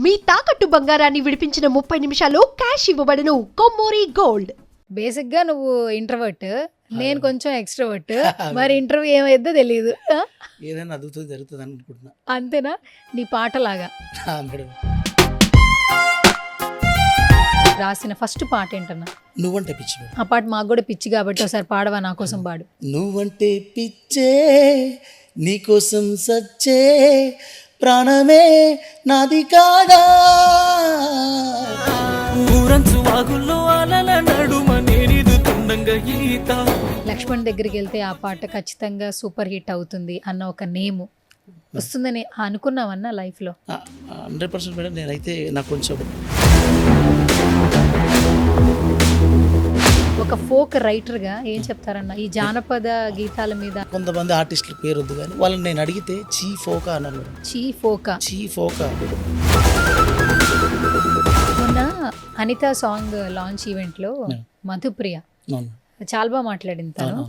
మీ తాకట్టు బంగారాన్ని విడిపించిన 30 నిమిషాల్లో క్యాష్ ఇవ్వబడును. కొమ్మూరి గోల్డ్. బేసిక్ గా నువ్వు ఇంట్రోవర్ట్, నేను కొంచెం ఎక్స్ట్రోవర్ట్. మరి ఇంటర్వ్యూ ఏమైద్దో తెలియదు. ఏదైనా అదుగుతుంది జరుగుతుంది అనుకుంటున్నా. అంతేనా? నీ పాటలాగా మేడం రాసిన ఫస్ట్ పాట ఏంటన్నా? నువ్వంటే పిచ్చి మేడం. ఆ పాట మాకు కూడా పిచ్చి కాబట్టి ఒకసారి పాడవా, నా కోసం పాడు. నువ్వంటే పిచ్చే నీకోసం సచ్చే ప్రాణమే నాది కాదా, ఊరంచు వాగుల్లో అలల నడుమ నేనిదు తుండంగా ఈత. లక్ష్మణ్ దగ్గరికి వెళ్తే ఆ పాట ఖచ్చితంగా సూపర్ హిట్ అవుతుంది అన్న ఒక నేము వస్తుందని అనుకున్నావన్నా లైఫ్లో? 100% మేడం. నేనైతే నాకు కొంచెం ఒక ఫోక్ రైటర్గా ఏం చెప్తారన్న ఈ జానపద గీతాల మీద? కొంతమంది ఆర్టిస్టుల పేరు వద్దు కానీ వాళ్ళని నేను అడిగితే చీ ఫోకా అన్నారు మేడం. చీ ఫోకా. చీ ఫోకా. మొన్న అనిత సాంగ్ లాంచ్ ఈవెంట్లో మధుప్రియ చాలా బాగా మాట్లాడింది తను.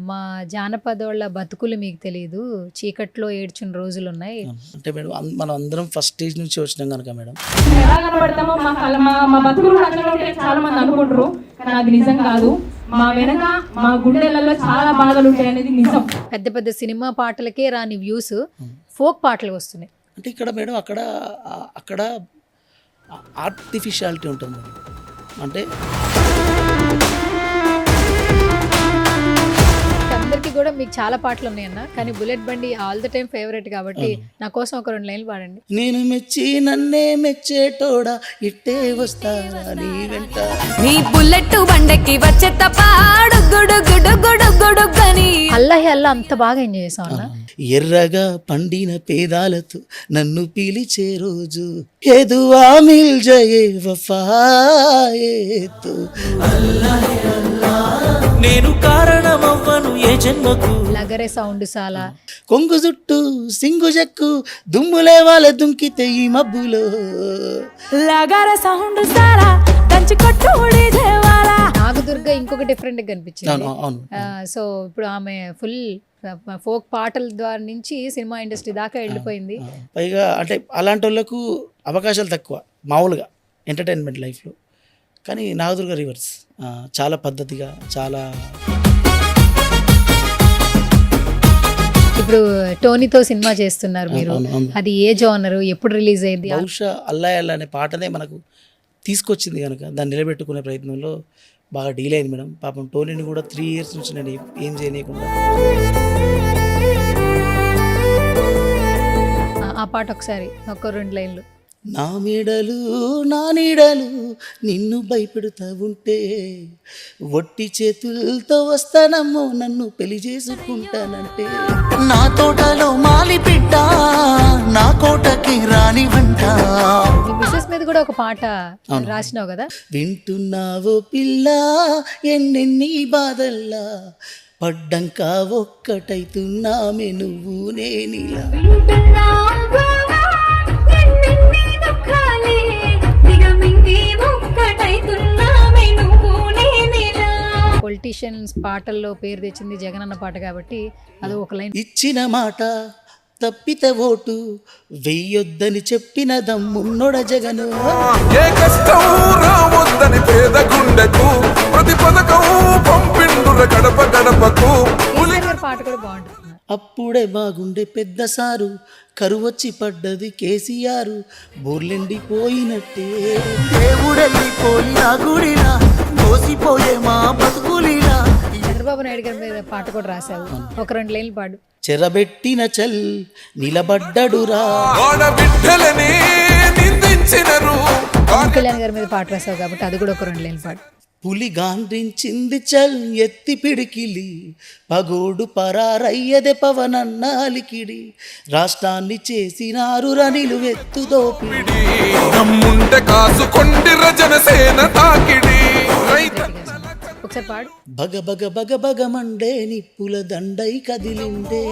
మా జానపదోళ్ళ బతుకులు మీకు తెలియదు, చీకట్లో ఏడ్చిన రోజులు ఉన్నాయి అంటే మేడం మనం అందరం ఫస్ట్ స్టేజ్ నుంచి వచ్చినాం కనుక మేడం ఎలా కనబడతామో మా బతుకులు అట్లా ఉంటే చాలా మంది అనుకుంటారు, కానీ అది నిజం కాదు. మా వెనక మా గుండెలలో చాలా బాధలు ఉంటాయి అనేది నిజం. పెద్ద పెద్ద సినిమా పాటలకే రాని వ్యూస్ ఫోక్ పాటలు వస్తున్నాయి. అంటే ఇక్కడ మేడం అక్కడ ఆర్టిఫిషియాలిటీ ఉంటుంది మేడం. అంటే అందరికి కూడా మీకు చాలా పాటలు ఉన్నాయన్న, కానీ బుల్లెట్ బండి ఆల్ ద టైమ్ ఫేవరెట్ కాబట్టి నా కోసం ఒక 2 లైన్లు పాడండి. నేను మెచ్చి నన్నే మెచ్చేటోడా ఇట్టే వస్తా నీ వెంట, నీ బుల్లెట్ బండకి వచ్చే తపాడు గుడు గుడు గుడు గుడు గని. అల్లాహి అల్లా అంత బాగా ఎంజాయ్ చేసాం అన్న. ఎర్రగా పండిన పేదాలతో నన్ను పిలిచే రోజు ఎదువా మిల్ జయే వఫాయేతో నేను కారణమవ్వను ఏ జన్మకు. లగరే సౌండ్ సాలా కొంగు జుట్టు సింగు జక్కు దుమ్ములే వాళ్ళ దుంకితే ఈ మబ్బులో లగర సౌండ్ సారా దంచి కొట్టుడి దేవాలా. నాగదుర్గ ఇంకొక డిఫరెంట్ గా కనిపించింది. అవును. సో ఇప్పుడు ఆమె ఫుల్ ఫోక్ పాటల ద్వారా నుంచి సినిమా ఇండస్ట్రీ దాకా వెళ్ళిపోయింది. పైగా అంటే అలాంటి వాళ్ళకు అవకాశాలు తక్కువ మామూలుగా ఎంటర్టైన్మెంట్ లైఫ్లో. కానీ నాగదుర్గ రివర్స్ చాలా పద్ధతిగా చాలా. ఇప్పుడు టోనీతో సినిమా చేస్తున్నారు మీరు, అది ఏ జోనర్, ఎప్పుడు రిలీజ్ అయింది? బహుశా అల్లా అల్లా అనే పాటనే మనకు తీసుకొచ్చింది కనుక దాన్ని నిలబెట్టుకునే ప్రయత్నంలో బాగా డీల్ అయింది మేడం. పాపం టోనీని కూడా 3 years నుంచి నేను ఏం చేయనీయకుండా. ఆ పాట ఒకసారి ఒక 2 లైన్లు. నా మెడలు నా నీడలు నిన్ను భయపెడుతూ ఉంటే ఒట్టి చేతులతో వస్తానమ్మో నన్ను పెళ్లి చేసుకుంటానంటే, నా తోటలో మాలి బిడ్డ నా కోటకి రాని వంట. మీ మిస్సెస్ మీద కూడా ఒక పాట రాసినావు కదా? వింటున్నావో పిల్ల ఎన్నెన్ని బాధల్లా పడ్డంక ఒక్కటైతున్నామే నువ్వు నేనిలా. పొలిటీషియన్స్ పాటల్లో పేరు తెచ్చింది జగన్ అన్న పాట కాబట్టి అది ఒక లైన్. ఇచ్చిన మాట తప్పితే ఓటు వెయ్యొద్దని చెప్పిన దమ్మున్నోడ జగను. ఏ కష్టం రావద్దని పేద గుండెకు ప్రతి పథకం పంపిండుర గడప గడపకు. పాట కూడా బాగుంటుంది. అప్పుడే బాగుండే పెద్ద సారు కరువొచ్చి పడ్డది కేసీఆర్ బోర్లెండిపోయినట్టే దేవుడెళ్ళిపోయిన గుడిలా మోసిపోయే మా బతుకులిలా. చంద్రబాబు నాయుడు గారి మీద పాట కూడా రాశావు, ఒక 2 లైన్లు పాడు. చెరబెట్టిన చల్ నిలబడ్డడురా ఆడబిడ్డలని నిందించినరు. పవన్ కళ్యాణ్ గారి మీద పాట రాశావు కాబట్టి అది కూడా ఒక 2 లైన్లు పాడు. పులి గాండ్రించింది చల్ ఎత్తి పిడికిలి పగోడు పరారయ్యదే పవనన్నాలికిడి రాష్ట్రాన్ని చేసినారు రనిలు ఎత్తు దోపిడి. దమ్ముంటే కాసుకొండి జనసేన తాకిడి. ఒకసారి పాడు. బగ బగ బగ బగ మండే నిప్పుల దండై కదిలిండే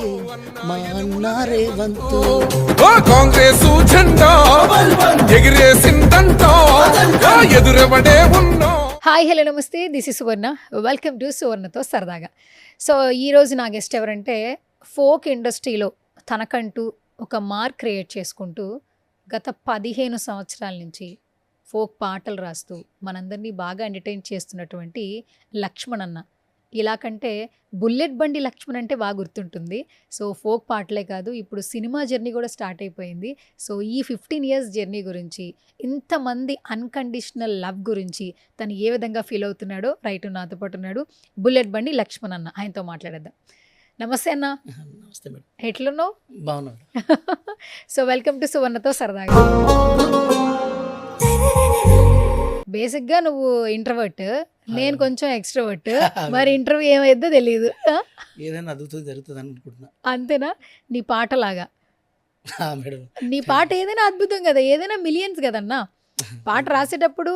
మా అన్నారే వంతు. కాంగ్రెస్ జెండా ఎగిరేసిందంటో ఎదురెవడే ఉన్నో. Hi hello namaste, this is Suvarna, welcome to సువర్ణతో సరదాగా. సో ఈరోజు నా గెస్ట్ ఎవరంటే ఫోక్ ఇండస్ట్రీలో తనకంటూ ఒక మార్క్ క్రియేట్ చేసుకుంటూ గత 15 సంవత్సరాల నుంచి ఫోక్ పాటలు రాస్తూ మనందరినీ బాగా ఎంటర్టైన్ చేస్తున్నటువంటి లక్ష్మణ్ అన్న. ఇలా కంటే బుల్లెట్ బండి లక్ష్మణ్ అంటే బాగా గుర్తుంటుంది. సో ఫోక్ పాటలే కాదు, ఇప్పుడు సినిమా జర్నీ కూడా స్టార్ట్ అయిపోయింది. సో ఈ 15 ఇయర్స్ జర్నీ గురించి, ఇంతమంది అన్కండిషనల్ లవ్ గురించి తను ఏ విధంగా ఫీల్ అవుతున్నాడో రైట్ నాతో పాటు ఉన్నాడు బుల్లెట్ బండి లక్ష్మణ్ అన్న. ఆయనతో మాట్లాడేద్దాం. నమస్తే అన్న, నమస్తే మేడం. ఎట్లున్నావు? బాగున్నాడు. సో వెల్కమ్ టు సువర్ణతో సరదాగా. బేసిక్గా నువ్వు ఇంట్రవర్ట్, నేను కొంచెం ఎక్స్ట్రోవర్ట్. మరి ఇంటర్వ్యూ ఏమైద్దో తెలియదు. ఏదైనా అద్భుతం జరుగుతుంది అనుకుంటున్నా. అంతేనా? నీ పాటలాగా మేడం. నీ పాట ఏదైనా అద్భుతం కదా, ఏదైనా మిలియన్స్ కదన్నా. పాట రాసేటప్పుడు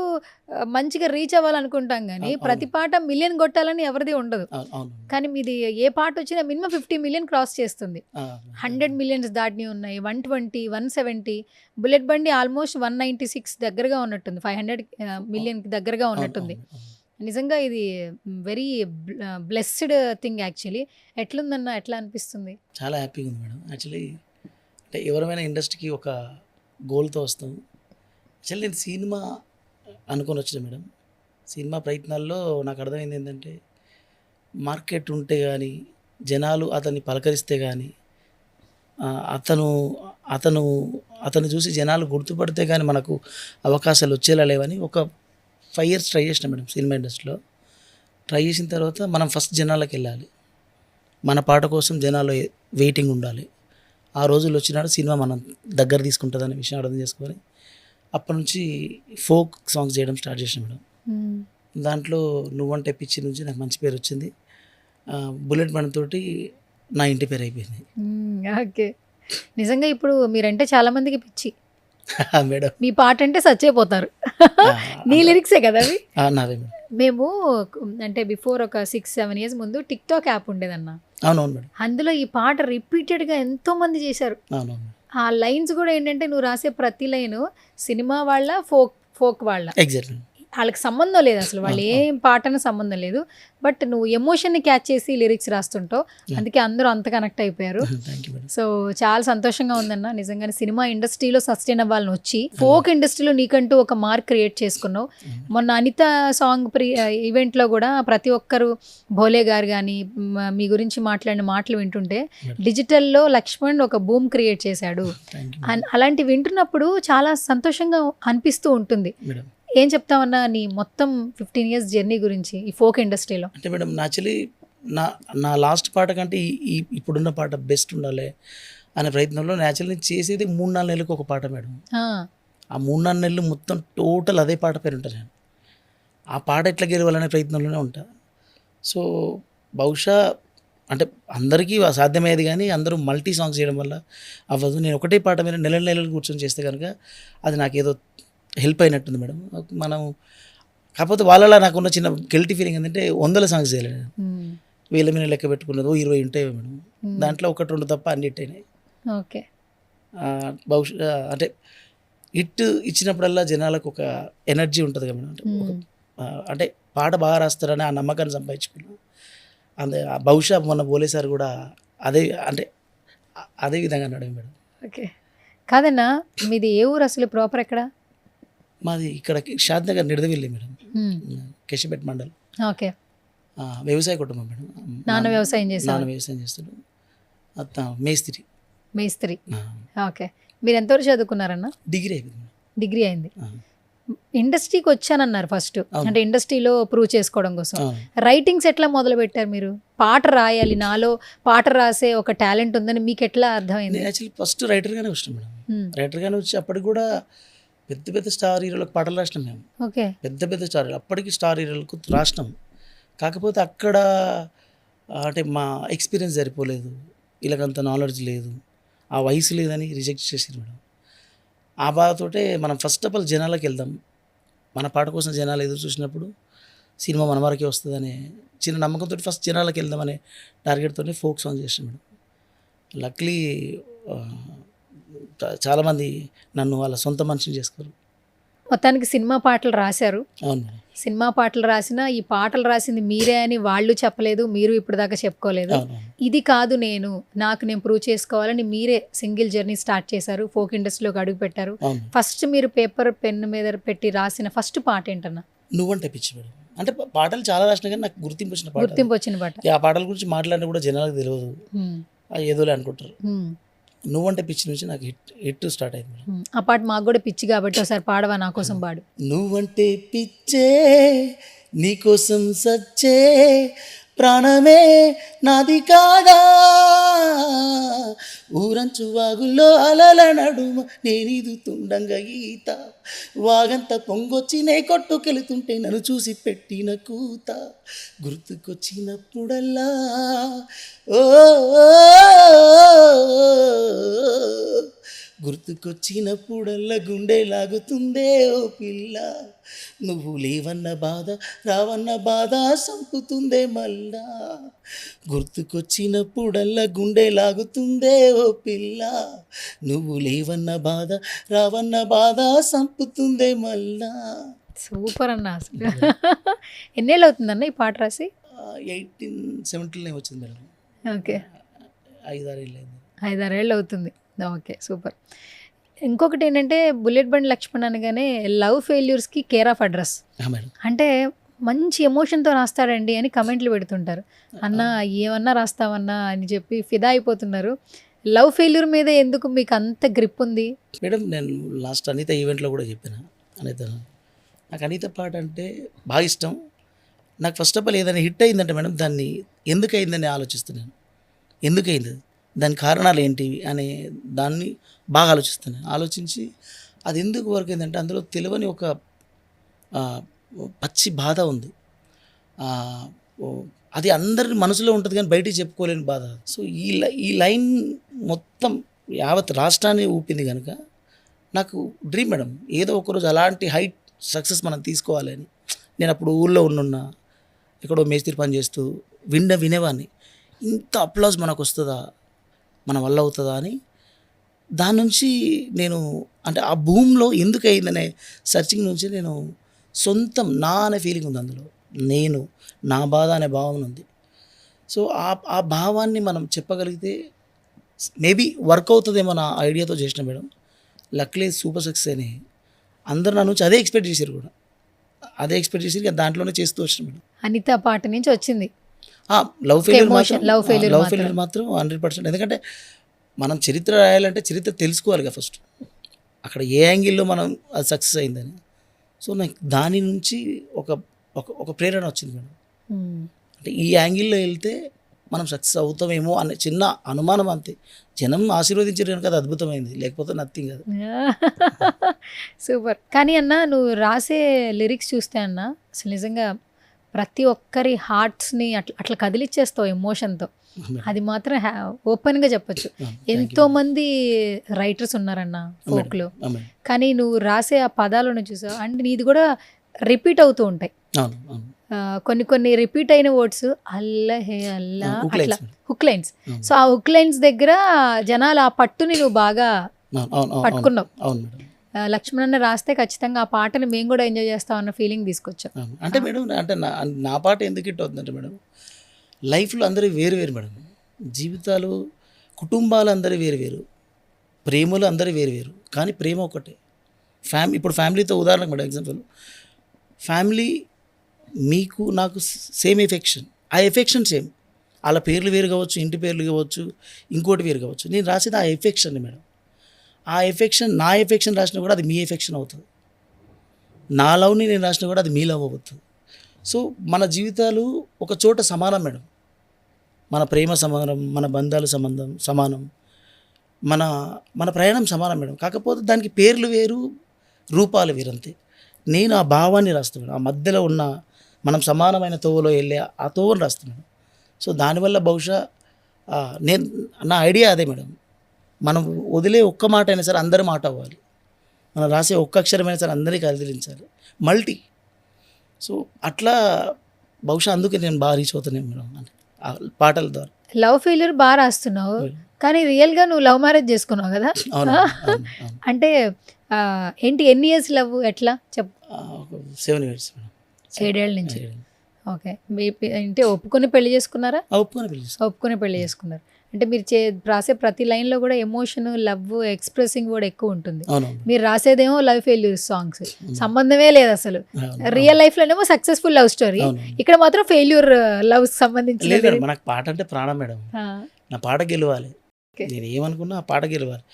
మంచిగా రీచ్ అవ్వాలనుకుంటాం కానీ ప్రతి పాట మిలియన్ కొట్టాలని ఎవరిది ఉండదు. కానీ మీది ఏ పాట వచ్చినా మినిమం 50 మిలియన్ క్రాస్ చేస్తుంది. 100 మిలియన్స్ దాటిని ఉన్నాయి, 120, 170. బుల్లెట్ బండి ఆల్మోస్ట్ 196 దగ్గరగా ఉన్నట్టుంది, 500 మిలియన్కి దగ్గరగా ఉన్నట్టుంది. నిజంగా ఇది వెరీ బ్లెస్డ్ థింగ్ యాక్చువల్లీ. ఎట్లుందన్న, ఎట్లా అనిపిస్తుంది? చాలా హ్యాపీగా ఉంది మేడం. యాక్చువల్లీ అంటే ఎవరైనా ఇండస్ట్రీకి ఒక గోల్తో వస్తాం. యాక్చువల్లీ నేను సినిమా అనుకొని వచ్చిన మేడం. సినిమా ప్రయత్నాల్లో నాకు అర్థమైంది ఏంటంటే, మార్కెట్ ఉంటే కానీ, జనాలు అతన్ని పలకరిస్తే కానీ, అతను చూసి జనాలు గుర్తుపడితే కానీ మనకు అవకాశాలు వచ్చేలా లేవని ఒక 5 ఇయర్స్ ట్రై చేసిన మేడం సినిమా ఇండస్ట్రీలో. ట్రై చేసిన తర్వాత మనం ఫస్ట్ జనాలకు వెళ్ళాలి, మన పాట కోసం జనాలు వెయిటింగ్ ఉండాలి. ఆ రోజులు వచ్చినాడు సినిమా మనం దగ్గర తీసుకుంటుందనే విషయం అర్థం చేసుకొని అప్పటి నుంచి ఫోక్ సాంగ్స్ చేయడం స్టార్ట్ చేసిన మేడం. దాంట్లో నువ్వంటే పిచ్చి నుంచి నాకు మంచి పేరు వచ్చింది. బుల్లెట్ బండి తోటి నా ఇంటి పేరు అయిపోయింది. ఓకే. నిజంగా ఇప్పుడు మీరంటే చాలా మందికి పిచ్చి మేడం. మీ పాట అంటే సచ్చైపోతారు. నీ లిరిక్సే కదా అవి? నావే మేడం. మేము అంటే బిఫోర్ ఒక 6-7 ఇయర్స్ ముందు టిక్ టాక్ యాప్ ఉండేదన్న. అవునవును మేడం. అందులో ఈ పాట రిపీటెడ్గా ఎంతో మంది చేశారు. అవునవును. ఆ లైన్స్ కూడా ఏంటంటే, నువ్వు రాసే ప్రతి లైను సినిమా వాళ్ళ ఫోక్ వాళ్ళ, ఎగ్జాక్ట్లీ వాళ్ళకి సంబంధం లేదు అసలు, వాళ్ళు ఏం పాటన సంబంధం లేదు. బట్ నువ్వు ఎమోషన్ని క్యాచ్ చేసి లిరిక్స్ రాస్తుంటావు, అందుకే అందరూ అంత కనెక్ట్ అయిపోయారు. సో చాలా సంతోషంగా ఉందన్న. నిజంగానే సినిమా ఇండస్ట్రీలో సస్టైన్ అవ్వాలని వచ్చి ఫోక్ ఇండస్ట్రీలో నీకంటూ ఒక మార్క్ క్రియేట్ చేసుకున్నావు. మొన్న అనిత సాంగ్ ఈవెంట్లో కూడా ప్రతి ఒక్కరు భోలే గారు కానీ మీ గురించి మాట్లాడిన మాటలు వింటుంటే, డిజిటల్లో లక్ష్మణ్ ఒక బూమ్ క్రియేట్ చేశాడు. అలాంటి వింటున్నప్పుడు చాలా సంతోషంగా అనిపిస్తూ ఉంటుంది. ఏం చెప్తామన్నా నీ మొత్తం 15 ఇయర్స్ జర్నీ గురించి ఈ ఫోక్ ఇండస్ట్రీలో? అంటే మేడం, యాక్చువల్లీ నా లాస్ట్ పాట కంటే ఇప్పుడున్న పాట బెస్ట్ ఉండాలి అనే ప్రయత్నంలో యాక్చువల్లీ నేను చేసేది 3-4 నెలలకు ఒక పాట మేడం. ఆ 3-4 నెలలు మొత్తం టోటల్ అదే పాట పేరు ఉంటాను నేను. ఆ పాట ఎట్లా గెలవాలనే ప్రయత్నంలోనే ఉంటా. సో బహుశా అంటే అందరికీ సాధ్యమయ్యేది, కానీ అందరూ మల్టీ సాంగ్స్ చేయడం వల్ల అవ్వదు. నేను ఒకటే పాట మీద నెలలు కూర్చొని చేస్తే కనుక అది నాకేదో హెల్ప్ అయినట్టుంది మేడం. మనం కాకపోతే వాళ్ళలా నాకున్న చిన్న గిల్టీ ఫీలింగ్ ఏంటంటే 100 సాంగ్స్ చేయలేదు నేను. 1000 మీద లెక్క పెట్టుకున్నది 20 ఉంటాయి మేడం. దాంట్లో 1-2 తప్ప అన్ని హిట్ అయినాయి. ఓకే. బహుశా అంటే హిట్ ఇచ్చినప్పుడల్లా జనాలకు ఒక ఎనర్జీ ఉంటుంది కదా మేడం. అంటే పాట బాగా రాస్తారని ఆ నమ్మకాన్ని సంపాదించుకున్నాను. బహుశా మొన్న బోలే సార్ కూడా అదే విధంగా అన్నాడు మేడం. ఓకే. కాదన్నా, మీది ఏ ఊరు అసలు? ప్రాపర్ ఎక్కడ? మాది ఇక్కడ షాద్ నగర్ నిడదవిల్లి మేడం, కేశపేట మండల్. ఓకే. వ్యవసాయ కుటుంబం మేడం. నాన్న వ్యవసాయం చేస్తాడు. మేస్త్రి. ఓకే. మీరు ఎంతవరకు చదువుకున్నారన్న? డిగ్రీ అయిపోయింది. డిగ్రీ అయింది. ఇండస్ట్రీకి వచ్చానన్నారు ఫస్ట్, అంటే ఇండస్ట్రీలో ప్రూవ్ చేసుకోవడం కోసం. రైటింగ్స్ ఎట్లా మొదలు పెట్టారు మీరు? పాట రాయాలి, నాలో పాట రాసే ఒక టాలెంట్ ఉందని మీకు ఎట్లా అర్థమైంది? యాక్చువల్లీ ఫస్ట్ రైటర్గానే వచ్చినాం మేడం. రైటర్గానే వచ్చి అప్పటికి కూడా పెద్ద స్టార్ హీరోలకు పాటలు రాసినాం మేము. ఓకే. పెద్ద స్టార్ అప్పటికి స్టార్ హీరోలకు రాసినాం. కాకపోతే అక్కడ అంటే మా ఎక్స్పీరియన్స్ సరిపోలేదు, వీళ్ళకంత నాలెడ్జ్ లేదు, ఆ వయసు లేదని రిజెక్ట్ చేసారు మేడం. ఆ బాధతోటే మనం ఫస్ట్ ఆఫ్ ఆల్ జనాలకు వెళ్దాం, మన పాట కోసం జనాలు ఎదురు చూసినప్పుడు సినిమా మన వరకే వస్తుందనే చిన్న నమ్మకంతో ఫస్ట్ జనాలకు వెళ్దామనే టార్గెట్తోనే ఫోక్ సాంగ్ చేసాం మేడం. లక్లీ చాలామంది నన్ను వాళ్ళ సొంత మనిషిని చేసుకోరు. మొత్తానికి సినిమా పాటలు రాశారు. అవును మేడం. సినిమా పాటలు రాసినా ఈ పాటలు రాసింది మీరే అని వాళ్ళు చెప్పలేదు, మీరు ఇప్పుడు దాకా చెప్పుకోలేదు. అవును ఇది కాదు నేను ప్రూవ్ చేసుకోవాలని మీరే సింగిల్ జర్నీ స్టార్ట్ చేశారు, ఫోక్ ఇండస్ట్రీలోకి అడుగు పెట్టారు. అవును. ఫస్ట్ మీరు పేపర్ పెన్ మీద పెట్టి రాసిన ఫస్ట్ పాట ఏంటన్నా? నువ్వంటే పిచ్చి మేడం. అంటే పాటలు చాలా రాసినా కానీ నాకు గుర్తింపు వచ్చిన పాట గుర్తింపు వచ్చిన పాట. ఆ పాటల గురించి మాట్లాడినా కూడా జనాలకు తెలియదు, హ్మ్. ఏదోలే అనుకుంటారు. హ్మ్. నువ్వంటే పిచ్చి నుంచి నాకు హిట్ స్టార్ట్ అయింది మేడం. హ్మ్. ఆ పాట మాకు కూడా పిచ్చి కాబట్టి ఒకసారి పాడవా, నా కోసం పాడు. నువ్వంటే పిచ్చే నీకోసం సచ్చే ప్రాణమే నాది కాదా, ఊరంచు వాగుల్లో అలల నడుమ నేనిదుతుండంగా ఈత, వాగంత పొంగొచ్చి నే కొట్టుకెళ్తుంటే నన్ను చూసి పెట్టిన కూత, గుర్తుకొచ్చినప్పుడల్లా ఓ గుర్తుకొచ్చినప్పుడల్లా గుండె లాగుతుందే ఓ పిల్ల, నువ్వు లేవన్న బాధ రావన్న బాధ సంపుతుందే మళ్ళా, గుర్తుకొచ్చినప్పుడల్లా గుండె లాగుతుందే ఓ పిల్ల, నువ్వు లేవన్న బాధ రావన్న బాధ సంపుతుందే మళ్ళా. సూపర్ అన్న అసలు. ఎన్నేళ్ళు అవుతుందన్న ఈ పాట రాసి? 1870 వచ్చింది మేడం. ఓకే, 5-6 ఏళ్ళు అయింది. 5-6 ఏళ్ళు అవుతుంది. Okay, super. ఇంకొకటి ఏంటంటే బుల్లెట్ బండి లక్ష్మణ్ అనగానే లవ్ ఫెయిల్యూర్స్కి కేర్ ఆఫ్ అడ్రస్ మేడం. అంటే మంచి ఎమోషన్తో రాస్తాడండి అని కమెంట్లు పెడుతుంటారు. అన్న ఏమన్నా రాస్తావన్నా అని చెప్పి ఫిదా అయిపోతున్నారు. లవ్ ఫెయిల్యూర్ మీద ఎందుకు మీకు అంత గ్రిప్ ఉంది? మేడం నేను లాస్ట్ అనిత ఈవెంట్లో కూడా చెప్పిన, అనిత నాకు అనిత పాట అంటే బాగా ఇష్టం. నాకు ఫస్ట్ ఆఫ్ ఆల్ ఏదైనా హిట్ అయిందంటే మేడం దాన్ని ఎందుకు అయిందని ఆలోచిస్తున్నాను. ఎందుకు అయింది, దాని కారణాలు ఏంటి అనే దాన్ని బాగా ఆలోచిస్తున్నాను. ఆలోచించి అది ఎందుకు వర్క్ అయిందంటే అందులో తెలియని ఒక పచ్చి బాధ ఉంది. అది అందరి మనసులో ఉంటుంది కానీ బయటికి చెప్పుకోలేని బాధ. సో ఈ లైన్ మొత్తం యావత్ రాష్ట్రాన్ని ఊపింది కనుక నాకు డ్రీమ్ మేడం, ఏదో ఒకరోజు అలాంటి హైట్ సక్సెస్ మనం తీసుకోవాలని. నేను అప్పుడు ఊళ్ళో ఉండున్నా, ఎక్కడో మేస్త్రి పని చేస్తూ వినేవాడిని. ఇంత అప్లాజ్ మనకు వస్తుందా, మన వల్ల అవుతుందా అని దాని నుంచి నేను అంటే ఆ భూమిలో ఎందుకు అయిందనే సర్చింగ్ నుంచి నేను సొంతం నా అనే ఫీలింగ్ ఉంది అందులో, నేను నా బాధ అనే భావన ఉంది. సో ఆ భావాన్ని మనం చెప్పగలిగితే మేబీ వర్క్ అవుతుందేమో నా ఐడియాతో చేసిన మేడం. లక్లీ సూపర్ సక్సెస్ అని అందరు నా నుంచి అదే ఎక్స్పెక్ట్ చేశారు కూడా, అదే ఎక్స్పెక్ట్ చేసి దాంట్లోనే చేస్తూ వచ్చిన మేడం. అనిత పాట నుంచి వచ్చింది లవ్ ఫెయిల్యూర్ failure మాత్రం 100%. ఎందుకంటే మనం చరిత్ర రాయాలంటే చరిత్ర తెలుసుకోవాలి ఫస్ట్, అక్కడ ఏ యాంగిల్లో మనం అది సక్సెస్ అయిందని. సో నాకు దాని నుంచి ఒక ప్రేరణ వచ్చింది మేడం. అంటే ఈ యాంగిల్లో వెళ్తే మనం సక్సెస్ అవుతామేమో అనే చిన్న అనుమానం, అంతే. జనం ఆశీర్వదించారు కనుక అది అద్భుతమైంది, లేకపోతే నథింగ్ అది. సూపర్. కానీ అన్న నువ్వు రాసే లిరిక్స్ చూస్తే అన్న అసలు నిజంగా ప్రతి ఒక్కరి హార్ట్స్ని అట్లా కదిలిచ్చేస్తావు ఎమోషన్తో. అది మాత్రం ఓపెన్గా చెప్పొచ్చు. ఎంతోమంది రైటర్స్ ఉన్నారన్న ఫోక్లో, కానీ నువ్వు రాసే ఆ పదాలను చూసావు అండ్ నీది కూడా రిపీట్ అవుతూ ఉంటాయి. కొన్ని రిపీట్ అయిన వర్డ్స్ అల్ల హే అల్లా అట్లా హుక్ లైన్స్. సో ఆ హుక్ లైన్స్ దగ్గర జనాలు ఆ పట్టుని నువ్వు బాగా పట్టుకున్నావు. లక్ష్మణ్ రాస్తే ఖచ్చితంగా ఆ పాటని మేము కూడా ఎంజాయ్ చేస్తాం అన్న ఫీలింగ్ తీసుకొచ్చాం. అంటే మేడం అంటే నా పాట ఎందుకు హిట్ అవుతుందంటే మేడం, లైఫ్లో అందరూ వేరు వేరు మేడం, జీవితాలు కుటుంబాలు అందరూ వేరు వేరు, ప్రేమలు అందరూ వేరు వేరు, కానీ ప్రేమ ఒకటే. ఇప్పుడు ఫ్యామిలీతో ఉదాహరణకు మేడం ఎగ్జాంపుల్, ఫ్యామిలీ మీకు నాకు సేమ్ ఎఫెక్షన్, ఆ ఎఫెక్షన్ సేమ్, వాళ్ళ పేర్లు వేరు కావచ్చు, ఇంటి పేర్లు కావచ్చు, ఇంకోటి వేరు కావచ్చు. నేను రాసేది ఆ ఎఫెక్షన్ మేడం. ఆ ఎఫెక్షన్ నా ఎఫెక్షన్ రాసినా కూడా అది మీ ఎఫెక్షన్ అవుతుంది, నా లవ్ని నేను రాసినా కూడా అది మీ లవ్ అవుతుంది. సో మన జీవితాలు ఒక చోట సమానం మేడం, మన ప్రేమ సమానం, మన బంధాలు సమానం, మన ప్రయాణం సమానం మేడం. కాకపోతే దానికి పేర్లు వేరు, రూపాలు వేరు, అంతే. నేను ఆ భావాన్ని రాస్తున్నాను, ఆ మధ్యలో ఉన్న మనం సమానమైన తోవలో వెళ్ళే ఆ తోవను రాస్తున్నాను. సో దానివల్ల బహుశా నేను నా ఐడియా అదే మేడం, మనం వదిలే ఒక్క మాట అయినా సరే అందరి మాట అవ్వాలి, మనం రాసే ఒక్క అక్షరమైనా సరే అందరికీ కదిలించాలి, మల్టీ. సో అట్లా బహుశా అందుకే నేను బాగా రీచ్ అవుతున్నాను మేడం అంటే పాటల ద్వారా. లవ్ ఫెయిల్యూర్ బాగా రాస్తున్నావు, కానీ రియల్గా నువ్వు లవ్ మ్యారేజ్ చేసుకున్నావు కదా. అంటే ఏంటి ఎన్ని ఇయర్స్ లవ్ ఎట్లా చెప్పు? 7 years మేడం. 7 ఏళ్ళ నుంచి. ఓకే. అంటే ఒప్పుకొని పెళ్లి చేసుకున్నారా? ఒప్పుకొని పెళ్లి చేసుకున్నాం. ఒప్పుకొని పెళ్లి చేసుకున్నారు. అంటే మీరు రాసే ప్రతి లైన్లో కూడా ఎమోషన్, లవ్, ఎక్స్ప్రెసింగ్ కూడా ఎక్కువ ఉంటుంది. అవునవును. మీరు రాసేదేమో లవ్ ఫెయిల్యూర్ సాంగ్స్, సంబంధమే లేదు అసలు. రియల్ లైఫ్లోనేమో సక్సెస్ఫుల్ లవ్ స్టోరీ, ఇక్కడ మాత్రం ఫెయిల్యూర్ లవ్ సంబంధించి. లేదు మేడం, మనకు పాట అంటే ప్రాణం మేడం. నా పాట గెలవాలి. నేను ఏమనుకున్నా ఆ పాట గెలవాలి.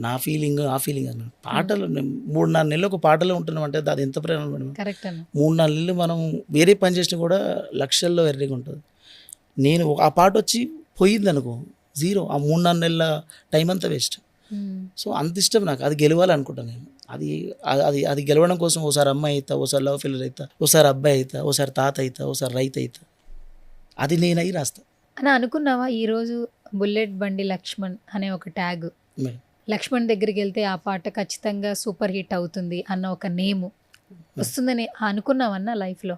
నా ఫీలింగ్ ఆ ఫీలింగ్ అన్న పాటలు 3-4 నెలలు ఒక పాటలో ఉంటున్నాం అంటే అది ఎంత ప్రేమ మేడం. కరెక్ట్ అన్న. 3-4 నెలలు మనం వేరే పని చేసినా కూడా లక్షల్లో ఎర్రీగా ఉంటుంది. నేను ఆ పాట వచ్చి పోయింది అనుకో, 0. ఆ 3-4 నెలల టైం అంతా వేస్ట్. సో అంత ఇష్టం నాకు, అది గెలవాలి అనుకుంటాను నేను. అది అది అది గెలవడం కోసం ఓసారి అమ్మాయి అవుతా, ఓసారి లవ్ ఫెయిల్యూర్ అవుతా, ఓసారి అబ్బాయి అవుతా, ఓసారి తాత అవుతా, ఓసారి రైతు అవుతా. అది నేను అయి రాస్తా అని అనుకున్నావా? ఈరోజు బుల్లెట్ బండి లక్ష్మణ్ అనే ఒక ట్యాగ్, మేడం. లక్ష్మణ్ దగ్గరికి వెళ్తే ఆ పాట ఖచ్చితంగా సూపర్ హిట్ అవుతుంది అన్న ఒక నేము వస్తుందని అనుకున్నావన్నా లైఫ్లో?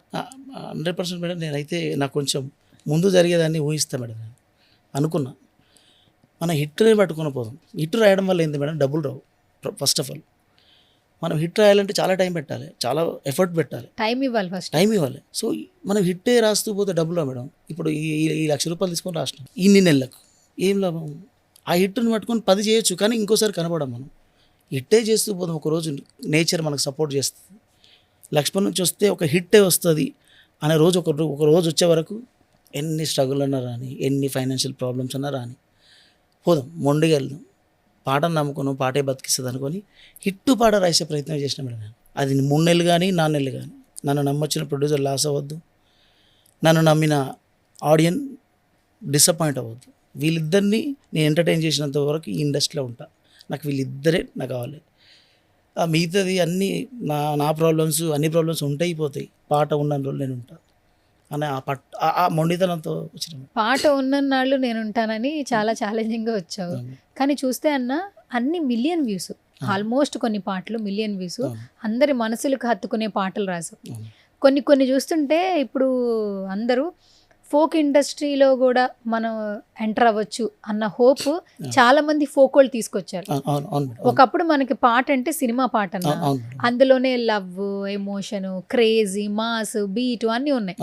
100% మేడం. నేనైతే నాకు కొంచెం ముందు జరిగేదాన్ని ఊహిస్తా మేడం. నేను అనుకున్నా మనం హిట్ని పట్టుకుని పోదాం. హిట్ రాయడం వల్ల ఏంది మేడం, డబ్బులు రావు. ఫస్ట్ ఆఫ్ ఆల్ మనం హిట్ రాయాలంటే చాలా టైం పెట్టాలి, చాలా ఎఫర్ట్ పెట్టాలి, టైం ఇవ్వాలి, ఫస్ట్ టైం ఇవ్వాలి. సో మనం హిట్టే రాస్తూ పోతే డబ్బులు మేడం. ఇప్పుడు ఈ 1,00,000 రూపాయలు తీసుకొని రాసినాం ఇన్ని నెలలకు, ఏం లాభం? ఆ హిట్ని పట్టుకొని 10 చేయొచ్చు, కానీ ఇంకోసారి కనపడం. మనం హిట్టే చేస్తూ పోదాం. ఒకరోజు నేచర్ మనకు సపోర్ట్ చేస్తుంది. లక్ష్మణ్ నుంచి వస్తే ఒక హిట్టే వస్తుంది అనే రోజు ఒక రోజు వచ్చే వరకు ఎన్ని స్ట్రగుల్ అన్నా రాని, ఎన్ని ఫైనాన్షియల్ ప్రాబ్లమ్స్ అన్నా రాని, పోదాం, మొండిగా వెళ్దాం. పాటను నమ్ముకున్నాం, పాటే బతికిస్తుంది అనుకొని హిట్టు పాట రాసే ప్రయత్నం చేసిన మేడం నేను. అది 3 నెలలు కానీ 4 నెలలు కానీ. నన్ను నమ్మొచ్చిన ప్రొడ్యూసర్ లాస్ అవ్వద్దు, నన్ను నమ్మిన ఆడియన్స్ డిసప్పాయింట్ అవ్వద్దు. వీళ్ళిద్దరినీ నేను ఎంటర్టైన్ చేసినంత వరకు ఈ ఇండస్ట్రీలో ఉంటా. నాకు వీళ్ళిద్దరే నాకు కావాలి. ఆ మిగతాది అన్నీ నా ప్రాబ్లమ్స్, అన్ని ప్రాబ్లమ్స్ ఉంటాయి పోతాయి. పాట ఉన్న రోజులు నేను ఉంటాను అని ఆ మొండితనంతో వచ్చిన. పాట ఉన్నన్నాళ్ళు నేను ఉంటానని చాలా ఛాలెంజింగ్గా వచ్చావు. కానీ చూస్తే అన్న అన్ని మిలియన్ వ్యూస్, ఆల్మోస్ట్ కొన్ని పాటలు మిలియన్ వ్యూస్, అందరి మనసులకు హత్తుకునే పాటలు రాసావు. కొన్ని చూస్తుంటే ఇప్పుడు అందరూ ఫోక్ ఇండస్ట్రీలో కూడా మనం ఎంటర్ అవ్వచ్చు అన్న హోప్ చాలా మంది ఫోక్ వాళ్ళు తీసుకొచ్చారు. ఒకప్పుడు మనకి పాట అంటే సినిమా పాట అన్న, అందులోనే love, emotion, crazy, mass, beat అన్నీ ఉన్నాయి.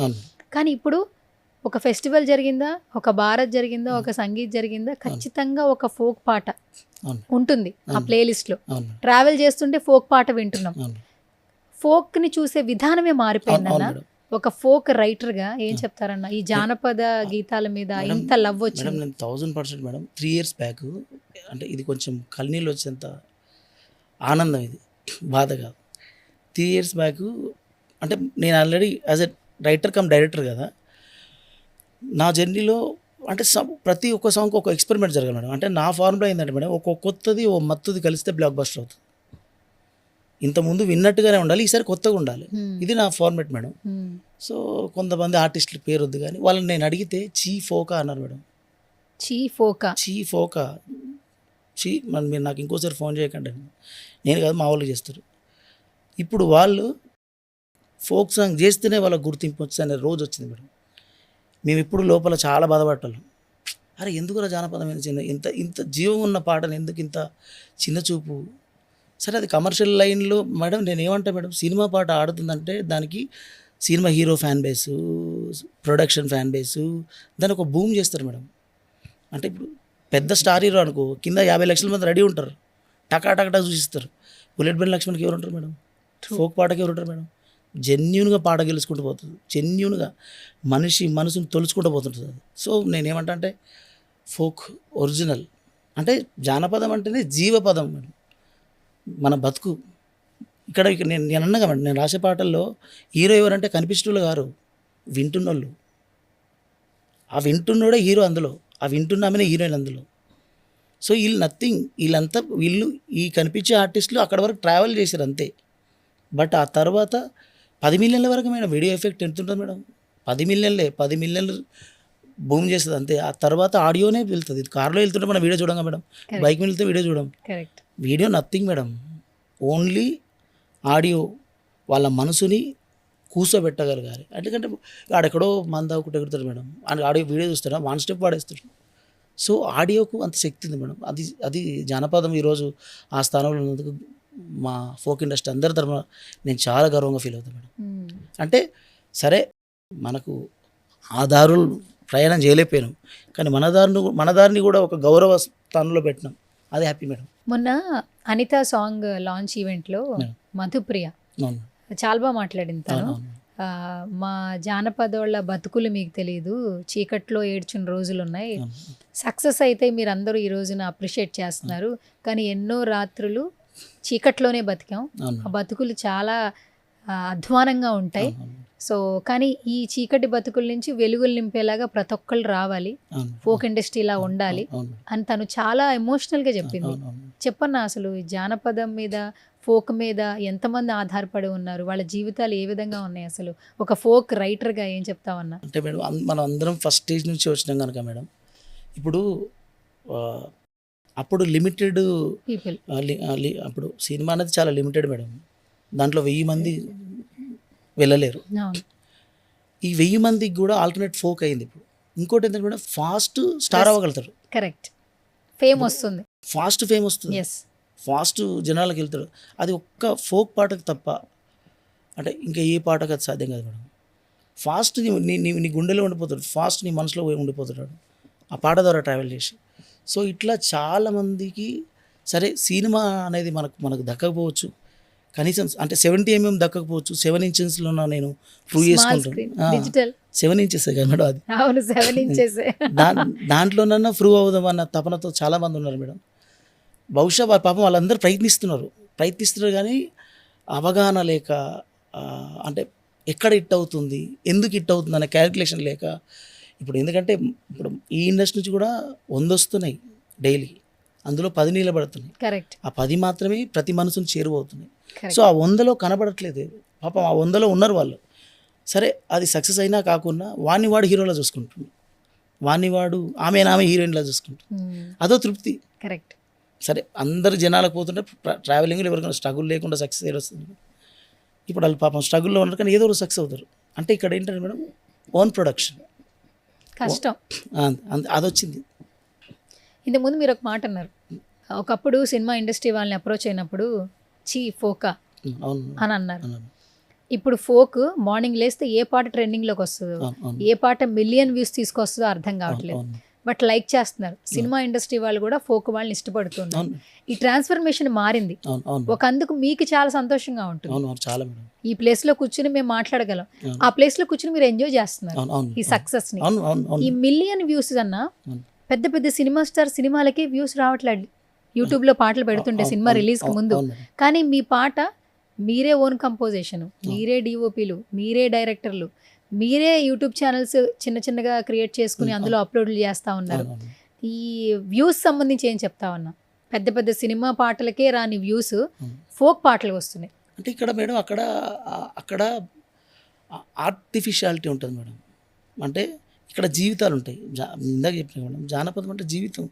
కానీ ఇప్పుడు ఒక ఫెస్టివల్ జరిగిందా, ఒక భారత్ జరిగిందా, ఒక సంగీత్ జరిగిందా, ఖచ్చితంగా ఒక ఫోక్ పాట ఉంటుంది ఆ ప్లేలిస్ట్లో. ట్రావెల్ చేస్తుంటే ఫోక్ పాట వింటున్నాం. ఫోక్ని చూసే విధానమే మారిపోయిందన్న. ఒక ఫోక్ రైటర్గా ఏం చెప్తారన్న ఈ జానపద గీతాల మీద ఇంత లవ్ వచ్చింది? మేడం, నేను 1000% మేడం. 3 years బ్యాక్, అంటే ఇది కొంచెం కన్నీళ్ళు వచ్చేంత ఆనందం, ఇది బాధ కాదు. 3 years బ్యాక్ అంటే నేను already as a writer cum director కదా, నా జర్నీలో అంటే ప్రతి ఒక్క సాంగ్కి ఒక ఎక్స్పెరిమెంట్ జరగాలి మేడం. అంటే నా ఫార్ములా ఏంటంటే మేడం, ఒక కొత్తది ఓ మత్తుది కలిస్తే బ్లాక్ బస్టర్ అవుతుంది. ఇంతకుముందు విన్నట్టుగానే ఉండాలి, ఈసారి కొత్తగా ఉండాలి. ఇది నా ఫార్మేట్ మేడం. సో కొంతమంది ఆర్టిస్టుల పేరు వద్దు కానీ వాళ్ళని నేను అడిగితే చీ ఫోకా అన్నారు మేడం. చీ ఫోకా మీరు నాకు ఇంకోసారి ఫోన్ చేయకండి. నేను కాదు, మా వాళ్ళు చేస్తారు. ఇప్పుడు వాళ్ళు ఫోక్ సాంగ్ చేస్తేనే వాళ్ళకి గుర్తింపు వచ్చి అనే రోజు వచ్చింది మేడం. మేము ఇప్పుడు లోపల చాలా బాధపడ్డాం. అరే ఎందుకురా జానపదం ఇంత జీవం ఉన్న పాటను ఎందుకు ఇంత చిన్న చూపు? సరే అది కమర్షియల్ లైన్లో మేడం. నేను ఏమంటా మేడం, సినిమా పాట ఆడుతుందంటే దానికి cinema hero fan base, production fan base, దాన్ని ఒక బూమ్ చేస్తారు మేడం. అంటే ఇప్పుడు పెద్ద స్టార్ హీరో అనుకో, కింద 50 లక్షల మంది రెడీ ఉంటారు, టకా చూసిస్తారు. బుల్లెట్ బండి లక్ష్మణ్కి ఎవరు ఉంటారు మేడం? ఫోక్ పాటకి ఎవరు ఉంటారు మేడం? జెన్యూన్గా పాట గెలుచుకుంటూ పోతుంది, జెన్యూన్గా మనసును తొలుచుకుంటూ పోతుంటుంది అది. సో నేనేమంటా అంటే ఫోక్ ఒరిజినల్ అంటే జానపదం అంటేనే జీవపదం మేడం, మన బతుకు. ఇక్కడ నేను అన్నగా మేడం, నేను రాసే పాటల్లో హీరో ఎవరంటే కనిపించేవాళ్ళు గారు, వింటున్నోళ్ళు. ఆ వింటున్నోడే హీరో అందులో, ఆ వింటున్నామనే హీరోయిన్ అందులో. సో వీళ్ళు ఈ కనిపించే ఆర్టిస్టులు అక్కడ వరకు ట్రావెల్ చేశారు అంతే. బట్ ఆ తర్వాత 10 మిలియన్ల వరకు మేడం వీడియో ఎఫెక్ట్ ఎంత ఉంటుంది మేడం? 10 మిలియన్లు బూమ్ చేస్తుంది అంతే. ఆ తర్వాత ఆడియోనే వెళ్తుంది. ఇది కార్లో వెళ్తుంటే మనం వీడియో చూడంగా మేడం, బైక్ మీద వెళ్తే వీడియో చూడం. Video nothing madam, only audio. వాళ్ళ మనసుని కూర్చోబెట్టగలగాలి. ఎందుకంటే ఆడెక్కడో మందాకుట ఎగురుతాడు మేడం, ఆడియో వీడియో చూస్తాడా 1 స్టెప్ వాడేస్తాడు. సో ఆడియోకు అంత శక్తి ఉంది మేడం. అది జానపదం ఈరోజు ఆ స్థానంలో ఉన్నందుకు మా ఫోక్ ఇండస్ట్రీ అందరి తరఫున నేను చాలా గర్వంగా ఫీల్ అవుతాను మేడం. అంటే సరే మనకు ఆ దారులు ప్రయాణం చేయలేకపోయాం, కానీ మన దారిని కూడా ఒక గౌరవ స్థానంలో పెట్టినాం, అది హ్యాపీ మేడం. మొన్న అనిత సాంగ్ లాంచ్ ఈవెంట్లో మధుప్రియ అవును చాలా బాగా మాట్లాడింది తను. అవును మా జానపదోళ్ళ బతుకులు మీకు తెలియదు, చీకట్లో ఏడ్చిన రోజులు ఉన్నాయి, అవును సక్సెస్ అయితే మీరు అందరూ ఈ రోజున అప్రిషియేట్ చేస్తున్నారు, కానీ ఎన్నో రాత్రులు చీకట్లోనే బతికాం, అవును ఆ బతుకులు చాలా అధ్వానంగా ఉంటాయి. అవును సో కానీ ఈ చీకటి బతుకుల నుంచి వెలుగులు నింపేలాగా ప్రతి ఒక్కళ్ళు రావాలి, అవును ఫోక్ ఇండస్ట్రీలా ఉండాలి అవును అని తను చాలా ఎమోషనల్గా చెప్పింది. అవును అవును. చెప్పన్నా అసలు ఈ జానపదం మీద ఫోక్ మీద ఎంతమంది ఆధారపడి ఉన్నారు, వాళ్ళ జీవితాలు ఏ విధంగా ఉన్నాయి, అసలు ఒక ఫోక్ రైటర్గా ఏం చెప్తావన్నా? అంటే మేడం మనం అందరం ఫస్ట్ స్టేజ్ నుంచి వచ్చినాం కనుక మేడం, ఇప్పుడు అప్పుడు లిమిటెడ్ పీపుల్ అప్పుడు సినిమా అనేది చాలా లిమిటెడ్ మేడం, దాంట్లో 1000 మంది వెళ్ళలేరు. అవును ఈ 1000 మందికి కూడా ఆల్టర్నేట్ ఫోక్ అయింది. ఇప్పుడు ఇంకోటి ఏంటంటే మేడం, ఫాస్ట్ స్టార్ అవ్వగలుగుతారు, కరెక్ట్, ఫేమ్ వస్తుంది. ఫాస్ట్ ఫేమ్ వస్తుంది, ఎస్ ఫాస్ట్ జనాలకు వెళ్తాడు. అది ఒక్క ఫోక్ పాటకు తప్ప అంటే ఇంకా ఏ పాటకు అది సాధ్యం కాదు మేడం. ఫాస్ట్ నీ గుండెలో ఉండిపోతాడు, ఫాస్ట్ నీ మనసులో ఉండిపోతున్నాడు ఆ పాట ద్వారా ట్రావెల్ చేసి. సో ఇట్లా చాలామందికి సరే సినిమా అనేది మనకు దక్కకపోవచ్చు, కనీసం అంటే 70mm దక్కకపోవచ్చు, 7 inchesలో నేను ప్రూవ్ చేసుకుంటాను. డిజిటల్ 7 inches కదా మేడం, అది అవును 7 inches దాంట్లోనన్నా ప్రూవ్ అవుదాం అన్న తపనతో చాలామంది ఉన్నారు మేడం. బహుశా పాపం వాళ్ళందరూ ప్రయత్నిస్తున్నారు కానీ అవగాహన లేక అంటే ఎక్కడ హిట్ అవుతుంది, ఎందుకు హిట్ అవుతుంది అనే క్యాలిక్యులేషన్ లేక. ఇప్పుడు ఎందుకంటే ఇప్పుడు ఈ ఇండస్ట్రీ నుంచి కూడా 100 వస్తున్నాయి డైలీ, అందులో 10 నిలబడుతున్నాయి, కరెక్ట్, ఆ 10 మాత్రమే ప్రతి మనసును చేరువవుతున్నాయి. Correct. సో ఆ 100లో కనబడట్లేదు పాపం, ఆ 100లో ఉన్నారు వాళ్ళు. సరే అది సక్సెస్ అయినా కాకుండా వాడు హీరోలా చూసుకుంటుంది, వాడు ఆమె హీరోయిన్లా చూసుకుంటుంది, అదో తృప్తి. కరెక్ట్, సరే అందరు జనాలకు పోతుంటే ట్రావెలింగ్లో ఎవరికైనా స్ట్రగుల్ లేకుండా సక్సెస్ వస్తుంది. ఇప్పుడు వాళ్ళు పాపం స్ట్రగుల్లో ఉన్నారు కానీ ఏదో ఒకటి సక్సెస్ అవుతారు. అంటే ఇక్కడ ఏంటంటే మేడం ఓన్ ప్రొడక్షన్ కష్టం. అది వచ్చింది. ఇంతకుముందు మీరు ఒక మాట అన్నారు, ఒకప్పుడు సినిమా ఇండస్ట్రీ వాళ్ళని అప్రోచ్ అయినప్పుడు ఫోకా అవును అని అన్నారు. అవును ఇప్పుడు ఫోక్ మార్నింగ్ లేస్తే ఏ పాట ట్రెండింగ్లోకి వస్తుందో, అవును ఏ పాట మిలియన్ వ్యూస్ తీసుకొస్తుందో అర్థం కావట్లేదు, అవును బట్ లైక్ చేస్తున్నారు. సినిమా ఇండస్ట్రీ వాళ్ళు కూడా ఫోక్ వాళ్ళని ఇష్టపడుతున్నారు. అవును ఈ ట్రాన్స్ఫర్మేషన్ మారింది, అవును అవును ఒక అందుకు మీకు చాలా సంతోషంగా ఉంటుంది. అవును చాలా మేడం. ఈ ప్లేస్ లో కూర్చుని మేము మాట్లాడగలం, అవును. ఆ ప్లేస్ లో కూర్చుని మీరు ఎంజాయ్ చేస్తున్నారు అవును అవును ఈ సక్సెస్ ని. అవును అవును అవును ఈ మిలియన్ వ్యూస్ అన్న అవును. పెద్ద పెద్ద సినిమా స్టార్ సినిమాలకి వ్యూస్ రావట్లేదు. యూట్యూబ్ లో పాటలు పెడుతుండే అవును, సినిమా అవును, రిలీజ్ కి ముందు, అవును మేడం. కానీ మీ పాట మీరే ఓన్ కంపోజిషన్, మీరే డిఓపీలు, మీరే డైరెక్టర్లు, మీరే యూట్యూబ్ ఛానల్స్ చిన్న చిన్నగా క్రియేట్ చేసుకుని అందులో అప్లోడ్లు చేస్తా ఉన్నారు. అవును, అవును. ఈ వ్యూస్ సంబంధించి ఏం చెప్తావన్నా? పెద్ద పెద్ద సినిమా పాటలకే రాని వ్యూస్ ఫోక్ పాటలు వస్తున్నాయి. అంటే ఇక్కడ మేడం అక్కడ ఆర్టిఫిషియాలిటీ ఉంటుంది మేడం. అంటే ఇక్కడ జీవితాలు ఉంటాయి. ఇందాక చెప్పిన మేడం జానపదం అంటే జీవితం.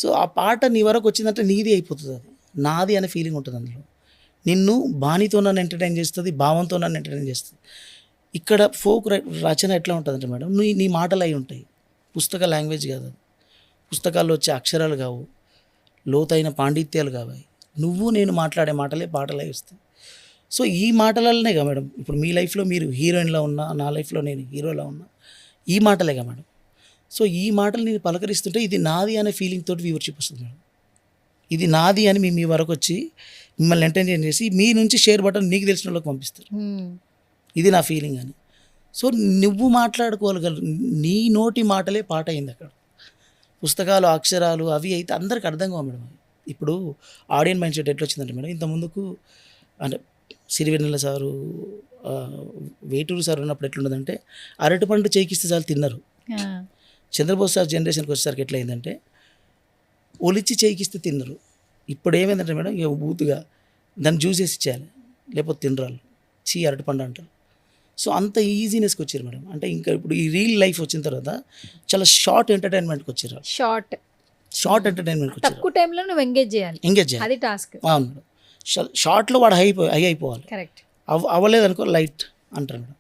సో ఆ పాట నీ వరకు వచ్చిందంటే నీది అయిపోతుంది, అది నాది అనే ఫీలింగ్ ఉంటుంది అందులో. నిన్ను బాణితో నన్ను ఎంటర్టైన్ చేస్తుంది, భావంతో నన్ను ఎంటర్టైన్ చేస్తుంది. ఇక్కడ ఫోక్ రచన ఎట్లా ఉంటుందంటే మేడం, నీ మాటలు అయి ఉంటాయి, పుస్తక లాంగ్వేజ్ కాదు అది, పుస్తకాల్లో వచ్చే అక్షరాలు కావు, లోతైన పాండిత్యాలు కావాలి, నువ్వు నేను మాట్లాడే మాటలే పాటలే వస్తాయి. సో ఈ మాటలనే కదా మేడం ఇప్పుడు మీ లైఫ్లో మీరు హీరోయిన్లా ఉన్నా, నా లైఫ్లో నేను హీరోలా ఉన్నా, ఈ మాటలేగా మేడం. సో ఈ మాటలు నేను పలకరిస్తుంటే ఇది నాది అనే ఫీలింగ్ తోటి వ్యూవర్షిప్ వస్తుంది మేడం. ఇది నాది అని మీ వరకు వచ్చి మిమ్మల్ని ఎంటర్టైన్ చేసి మీ నుంచి షేర్ బటన్ నీకు తెలిసిన వాళ్ళకి పంపిస్తారు, ఇది నా ఫీలింగ్ అని. సో నువ్వు మాట్లాడుకోగలరు, నీ నోటి మాటలే పాట అయింది అక్కడ. పుస్తకాలు అక్షరాలు అవి అయితే అందరికి అర్థం కావు మేడం. ఇప్పుడు ఆడియన్ మైండ్ సెట్ ఎట్లా వచ్చిందంటే మేడం, ఇంత ముందుకు అంటే సిరివెన్నెల సారు, వేటూరు సార్ ఉన్నప్పుడు ఎట్లుండదంటే అరటిపండు చేకిస్తే చాలు తిన్నారు. చంద్రబోస్ సార్ జనరేషన్కి వచ్చేసరికి ఎట్లయిందంటే ఒలిచి చేకిస్తే తిన్నారు. ఇప్పుడు ఏమైందంటే మేడం ఇక బూతుగా దాన్ని జ్యూస్ వేసి ఇచ్చేయాలి, లేకపోతే తినరాళ్ళు, అరటిపండు అంటారు. సో అంత ఈజీనెస్కి వచ్చారు మేడం. అంటే ఇంకా ఇప్పుడు ఈ రీల్ లైఫ్ వచ్చిన తర్వాత చాలా షార్ట్ ఎంటర్టైన్మెంట్కి వచ్చారు, షార్ట్ ఎంటర్టైన్మెంట్కి వచ్చారు. తక్కువ టైంలో నువ్వు ఎంగేజ్ చేయాలి, అది టాస్క్. అవును మేడం. షార్ట్లో వాడు హై అయిపోవాలి, కరెక్ట్. అవ్వలేదు అనుకో లైట్ అంటారు మేడం.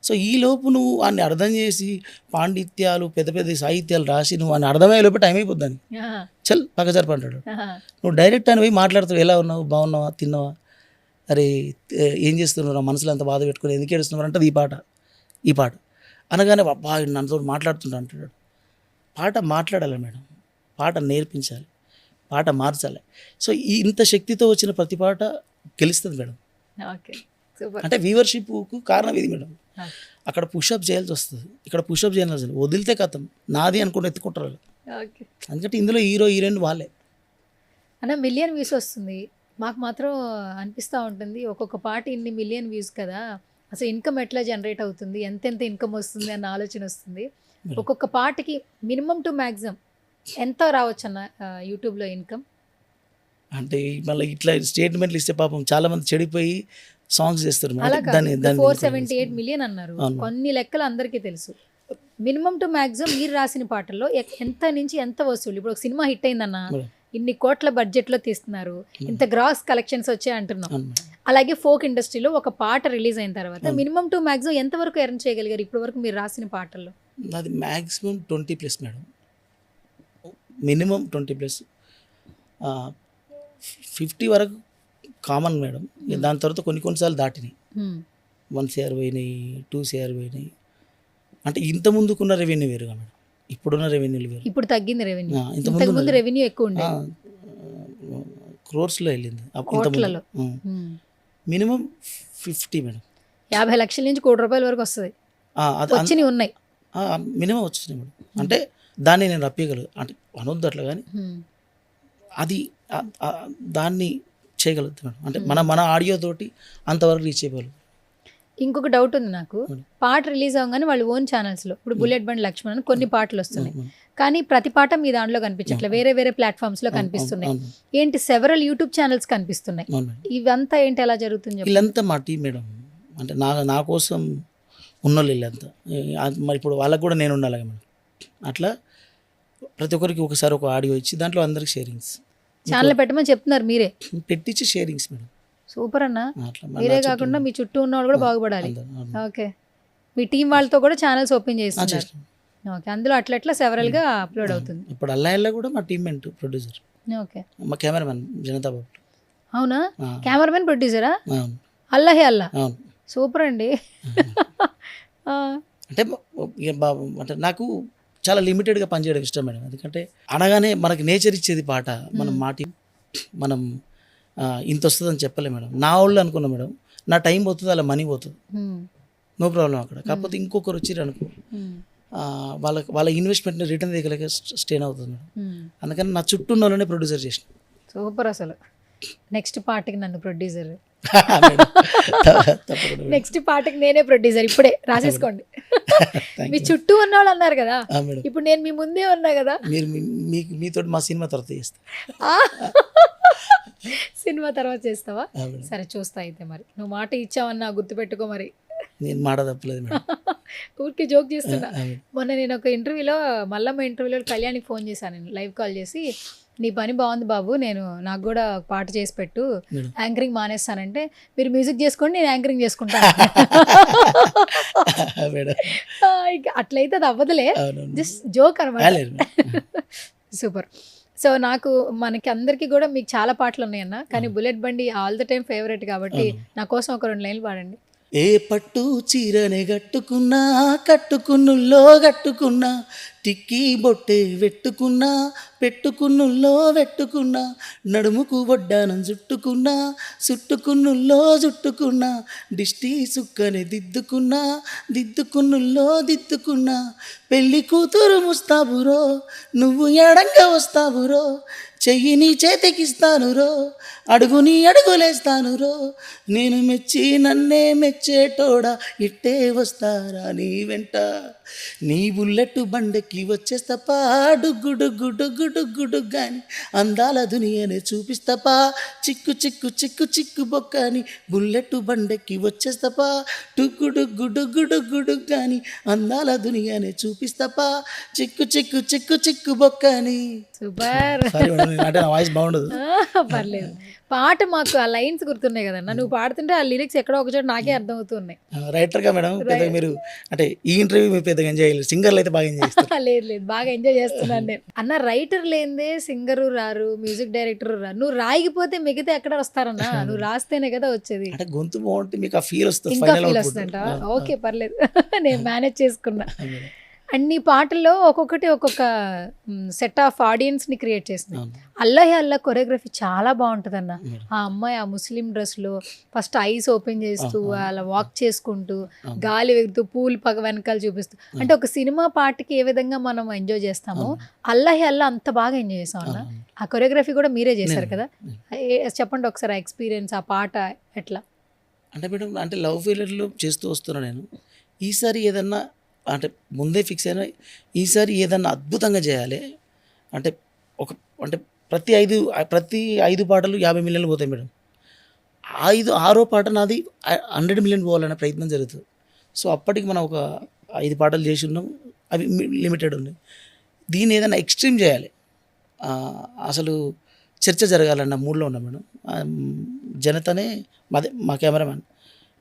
సో ఈ లోపు నువ్వు వాడిని అర్థం చేసి పాండిత్యాలు పెద్ద పెద్ద సాహిత్యాలు రాసి నువ్వు వాడిని అర్థమయ్యే లోపు టైం అయిపోద్దని చల్ పక్కజరపు అంటాడు. నువ్వు డైరెక్ట్ అని పోయి మాట్లాడుతావు, ఎలా ఉన్నావు, బాగున్నావా, తిన్నావా, అరే ఏం చేస్తున్నావు, నా మనసులో అంత బాధ పెట్టుకుని ఎందుకు ఏడుస్తున్నారు అంటే ఈ పాట అనగానే బాగా నన్నతో మాట్లాడుతుంటా అంటాడు. పాట మాట్లాడాలి మేడం, పాట నేర్పించాలి, పాట మార్చాలి. సో ఇంత శక్తితో వచ్చిన ప్రతి పాట గెలుస్తుంది మేడం. Okay, super. అంటే వ్యూవర్షిప్కు కారణం ఇది మేడం. అక్కడ పుషప్ చేయాల్సి వస్తుంది, ఇక్కడ పుషప్ చేయాల్సి వస్తుంది. వదిలితే కథం నాది అనుకుంటే ఎత్తుకుంటారు వాళ్ళు. ఓకే. ఎందుకంటే ఇందులో హీరో హీరోయిన్ వాళ్ళే. అన్న మిలియన్ వ్యూస్ వస్తుంది, మాకు మాత్రం అనిపిస్తూ ఉంటుంది ఒక్కొక్క పాట ఇన్ని మిలియన్ వ్యూస్ కదా, అసలు ఇన్కమ్ ఎట్లా జనరేట్ అవుతుంది, ఎంతెంత ఇన్కమ్ వస్తుంది అన్న ఆలోచన వస్తుంది. ఒక్కొక్క పాటకి మినిమం టు మ్యాక్సిమం ఎంత రావచ్చు అన్న యూట్యూబ్లో ఇన్కమ్? అంటే మళ్ళీ ఇట్లా స్టేట్మెంట్లు ఇస్తే పాపం చాలా మంది చెడిపోయి సాంగ్స్ చేస్తారు. అలా 478 మిలియన్ అన్నారు, కొన్ని లెక్కలు అందరికీ తెలుసు. మినిమం టు మ్యాక్సిమం మీరు రాసిన పాటల్లో ఎంత నుంచి ఎంత వసూలు? ఇప్పుడు ఒక సినిమా హిట్ అయిందన్న, ఇన్ని కోట్ల బడ్జెట్లో తీస్తున్నారు, ఇంత గ్రాస్ కలెక్షన్స్ వచ్చాయి అంటున్నాం. అలాగే ఫోక్ ఇండస్ట్రీలో ఒక పాట రిలీజ్ అయిన తర్వాత మినిమం టు మ్యాక్సిమం ఎంత వరకు ఎర్న్ చేయగలిగారు ఇప్పటి వరకు మీరు రాసిన పాటల్లో? అది మ్యాక్సిమం 20+ మేడం, మినిమం 20+. 50 వరకు కామన్ మేడం. దాని తర్వాత కొన్నిసార్లు దాటినాయి, 1 CR పోయినాయి, 2 CR పోయినాయి. అంటే ఇంత ముందుకున్న రెవెన్యూ వేరుగా మేడం, ఇప్పుడున్న రెవెన్యూలు వేరు. ఇప్పుడు తగ్గింది రెవెన్యూ, ఇంతకుముందు రెవెన్యూ ఎక్కువ ఉండే, క్రోర్స్లో వెళ్ళింది. కోట్లలో. మినిమం 50 మేడం, 50 లక్షల నుంచి ₹1 కోటి వరకు వస్తుంది. వచ్చినవి ఉన్నాయి, మినిమం వచ్చినాయి మేడం. అంటే దాన్ని నేను రప్పగలను అంటే అనొద్దు అట్లా, కానీ అది దాన్ని చేయగలుగుతాం మేడం. అంటే మన ఆడియో తోటి అంతవరకు రీచ్ చేయగలం. ఇంకొక డౌట్ ఉంది నాకు, పాట రిలీజ్ అవ్వగానే వాళ్ళు ఓన్ ఛానల్స్లో, ఇప్పుడు బుల్లెట్ బండ్ లక్ష్మణ్ అని కొన్ని పాటలు వస్తున్నాయి, కానీ ప్రతి పాట మీ దాంట్లో కనిపించట్లేదు, వేరే వేరే ప్లాట్ఫామ్స్లో కనిపిస్తున్నాయి. ఏంటి సెవరల్ యూట్యూబ్ ఛానల్స్ కనిపిస్తున్నాయి, ఇవంతా ఏంటి ఎలా జరుగుతుంది? వీళ్ళంతా మా టీం మేడం. అంటే నా కోసం ఉన్నోళ్ళు వీళ్ళంతా. మరి ఇప్పుడు వాళ్ళకు కూడా నేను ఉండాలి మేడం. అట్లా ప్రతి ఒక్కరికి ఒకసారి ఒక ఆడియో ఇచ్చి దాంట్లో అందరికి షేరింగ్స్ ఛానల్ పెట్టమని చెప్తున్నారు మీరే, పెట్టించి షేరింగ్స్ మేడం. సూపర్ అన్న. మీరే కాకుండా మీ చుట్టూ ఉన్న వాళ్ళు కూడా బాగుపడాలి. ఓకే, మీ టీం వాళ్ళతో కూడా ఛానల్స్ ఓపెన్ చేస్తున్నారు. ఓకే, అందులో అట్లా సెవరల్గా అప్లోడ్ అవుతుంది. ఇప్పుడు అల్లా కూడా మా టీమ్ మెంట్ ప్రొడ్యూసర్. ఓకే, మా కెమెరామెన్ జనతా బాబు. అవునా, కెమెరామెన్ ప్రొడ్యూసరా? అవును. అల్లాహే అల్లా, అవును, సూపర్ అండి. అంటే బాబు అంటే నాకు చాలా లిమిటెడ్గా పనిచేయడం ఇష్టం మేడం. ఎందుకంటే అనగానే మనకి నేచర్ ఇచ్చేది పాట, మనం మాటి మనం ఇంత వస్తుందని చెప్పలేం మేడం. నా వాళ్ళు అనుకున్నా మేడం, నా టైం పోతుంది, అలా మనీ పోతుంది, నో ప్రాబ్లం అక్కడ. కాకపోతే ఇంకొకరు వచ్చి అనుకో వాళ్ళ ఇన్వెస్ట్మెంట్ని రిటర్న్ తీయగలిగే స్టేన్ అవుతుంది మేడం. అందుకని నా చుట్టూ ఉన్న వాళ్ళనే ప్రొడ్యూసర్ చేసిన. సూపర్. అసలు నెక్స్ట్ పాటకి నన్ను ప్రొడ్యూసర్, నెక్స్ట్ పాటకి నేనే ప్రొడ్యూసర్, ఇప్పుడే రాసేసుకోండి. మీ చుట్టూ ఉన్న వాళ్ళు అన్నారు కదా, ఇప్పుడు నేను మీ ముందే ఉన్నా కదా. మీరు మీతో మా సినిమా తర్వాత చేస్తా. సినిమా తర్వాత చేస్తావా? సరే చూస్తా అయితే. మరి నువ్వు మాట ఇచ్చావన్నా గుర్తుపెట్టుకో. మరి నేను మాట తప్పలేదు మేడం, ఊరికి జోక్ చేస్తున్నా. మొన్న నేను ఒక ఇంటర్వ్యూలో, మల్లమ్మ ఇంటర్వ్యూలో కళ్యాణ్కి ఫోన్ చేశాను, నేను లైవ్ కాల్ చేసి, నీ పని బాగుంది బాబు, నాకు కూడా ఒక పాట చేసి పెట్టు, యాంకరింగ్ మానేస్తానంటే, మీరు మ్యూజిక్ చేసుకోండి, నేను యాంకరింగ్ చేసుకుంటాను. అట్లయితే అది అవ్వదులే, జస్ట్ జోక్ అనమాట. సూపర్. సో మనకి అందరికీ కూడా మీకు చాలా పాటలు ఉన్నాయన్న, కానీ బుల్లెట్ బండి ఆల్ ద టైమ్ ఫేవరెట్ కాబట్టి నా కోసం ఒక 2 లైన్లు పాడండి. ఏ పట్టు చీరనే కట్టుకున్నా, కట్టుకున్నుల్లో కట్టుకున్నా, టిక్కీ బొట్టే వెట్టుకున్నా, పెట్టుకున్నుల్లో వెట్టుకున్నా, నడుముకు వడ్డానం చుట్టుకున్నా, చుట్టుకున్నుల్లో చుట్టుకున్నా, దిష్టి సుక్కని దిద్దుకున్నా, దిద్దుకున్నుల్లో దిద్దుకున్నా, పెళ్లి కూతురు ముస్తాబురో, నువ్వు ఎడంగా వస్తావురో, చెయ్యి నీ చేతికిస్తాను రో, అడుగుని అడుగులేస్తాను రో, నేను మెచ్చి నన్నే మెచ్చేటోడా, ఇట్టే వస్తారా నీ వెంట, నీ బుల్లెట్ బండెక్కి వచ్చేస్తపా, డుగ్గు డుగ్గు డుగ్గు డుగ్గు డుగ్గాని అందాల దునియనే చూపిస్తపా, చిక్కు చిక్కు చిక్కు చిక్కు బొక్కని బుల్లెట్ బండెక్కి వచ్చేస్తపా, డుగ్గు డుగ్గు డుగ్గు డుగ్గు డుగ్గాని అందాల దునియనే చూపిస్తపా, చిక్కు చిక్కు చిక్కు చిక్కు బొక్కని. సూపర్. నేను, అంటే నా వాయిస్ బాగుండదు. పర్లేదు, పాట మాకు ఆ లైన్స్ గుర్తున్నాయి కదన్నా, నువ్వు పాడుతుంటే ఆ లిరిక్స్ ఎక్కడో ఒక చోట నాకే అర్థమవుతున్నాయి. రైటర్గా మేడం పెద్దగా మీరు అంటే ఈ ఇంటర్వ్యూ మీరు పెద్దగా ఎంజాయ్ చేయలేదు, సింగర్లు అయితే బాగా ఎంజాయ్ చేస్తారు. లేదు లేదు, బాగా ఎంజాయ్ చేస్తున్నాను నేను. అన్న రైటర్ లేనిదే సింగరు రారు, మ్యూజిక్ డైరెక్టర్ రారు. నువ్వు రాయకపోతే మిగతా ఎక్కడ వస్తారన్నా, నువ్వు రాస్తేనే కదా వచ్చేది. అంటే గొంతు బాగుంటే మీకు ఆ ఫీల్ వస్తుంది, ఇంకా ఫీల్ వస్తుందంట. ఓకే పర్లేదు, నేను మేనేజ్ చేసుకున్నా. అన్ని పాటల్లో ఒక్కొక్కటి ఒక్కొక్క సెట్ ఆఫ్ ఆడియన్స్ ని క్రియేట్ చేసింది. అల్లాహే అల్లా కొరియోగ్రఫీ చాలా బాగుంటుంది అన్న. ఆ అమ్మాయి ఆ ముస్లిం డ్రెస్ లో ఫస్ట్ ఐస్ ఓపెన్ చేస్తూ అలా వాక్ చేసుకుంటూ గాలి వెగుతూ పూలు పగ వెనకాల చూపిస్తూ, అంటే ఒక సినిమా పాటకి ఏ విధంగా మనం ఎంజాయ్ చేస్తామో అల్లాహే అల్లా అంత బాగా ఎంజాయ్ చేస్తాం అన్న. ఆ కొరియోగ్రఫీ కూడా మీరే చేశారు కదా, చెప్పండి ఒకసారి ఆ ఎక్స్పీరియన్స్, ఆ పాట ఎట్లా? అంటే మేడం అంటే లవ్ ఫెయిల్యూర్లు చేస్తూ వస్తున్నాను నేను. ఈసారి ఏదన్నా అంటే ముందే ఫిక్స్ అయినా ఈసారి ఏదన్నా అద్భుతంగా చేయాలి అంటే అంటే ప్రతి 5 పాటలు 50 మిలియన్లు పోతాయి మేడం. 6వ పాట నాది 100 మిలియన్ పోవాలనే ప్రయత్నం జరుగుతుంది. సో అప్పటికి మనం ఒక 5 పాటలు చేసి ఉన్నాం, అవి లిమిటెడ్ ఉన్నాయి. దీన్ని ఏదైనా ఎక్స్ట్రీమ్ చేయాలి, అసలు చర్చ జరగాలన్న మూడ్లో ఉన్నాం మేడం. జనతనే మా కెమెరామ్యాన్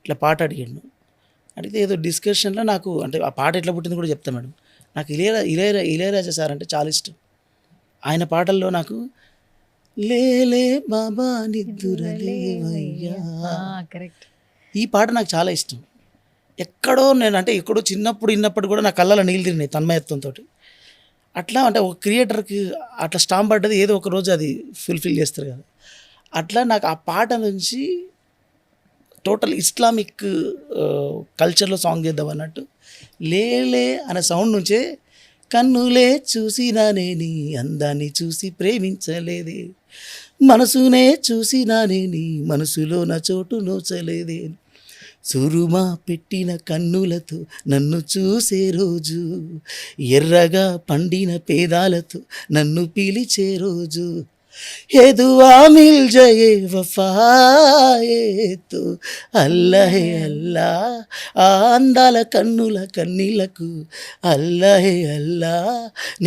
ఇట్లా పాట అడిగాడు. అడిగితే ఏదో డిస్కషన్లో నాకు అంటే ఆ పాట ఎట్లా పుట్టింది కూడా చెప్తా మేడం. నాకు ఇళయరాజా సార్ అంటే చాలా ఇష్టం. ఆయన పాటల్లో నాకు లేలే బాబా నిద్దురలేవయ్యా, కరెక్ట్, ఈ పాట నాకు చాలా ఇష్టం. ఎక్కడో చిన్నప్పుడు విన్నప్పుడు కూడా నా కళ్ళలో నీళ్ళు తిరిగినాయి తన్మయత్వంతో. అట్లా అంటే ఒక క్రియేటర్కి అట్లా స్టాంప్ పడ్డది, ఏదో ఒక రోజు అది ఫుల్ఫిల్ చేస్తారు కదా. అట్లా నాకు ఆ పాట నుంచి టోటల్ ఇస్లామిక్ కల్చర్లో సాంగ్ చేద్దాం అన్నట్టు, లేలే అనే సౌండ్ నుంచే కన్నులే చూసినానే నీ అందాన్ని చూసి ప్రేమించలేదే, మనసునే చూసినానే నీ మనసులో నా చోటు నోచలేదే, సురుమా పెట్టిన కన్నులతో నన్ను చూసే రోజు, ఎర్రగా పండిన పేదాలతో నన్ను పిలిచే రోజు, ఏ దుఆ మిల్ జయే వఫాయే తో అల్లాహే అల్లా, ఆ అందాల కన్నుల కన్నీళ్లకు అల్లాహే అల్లా,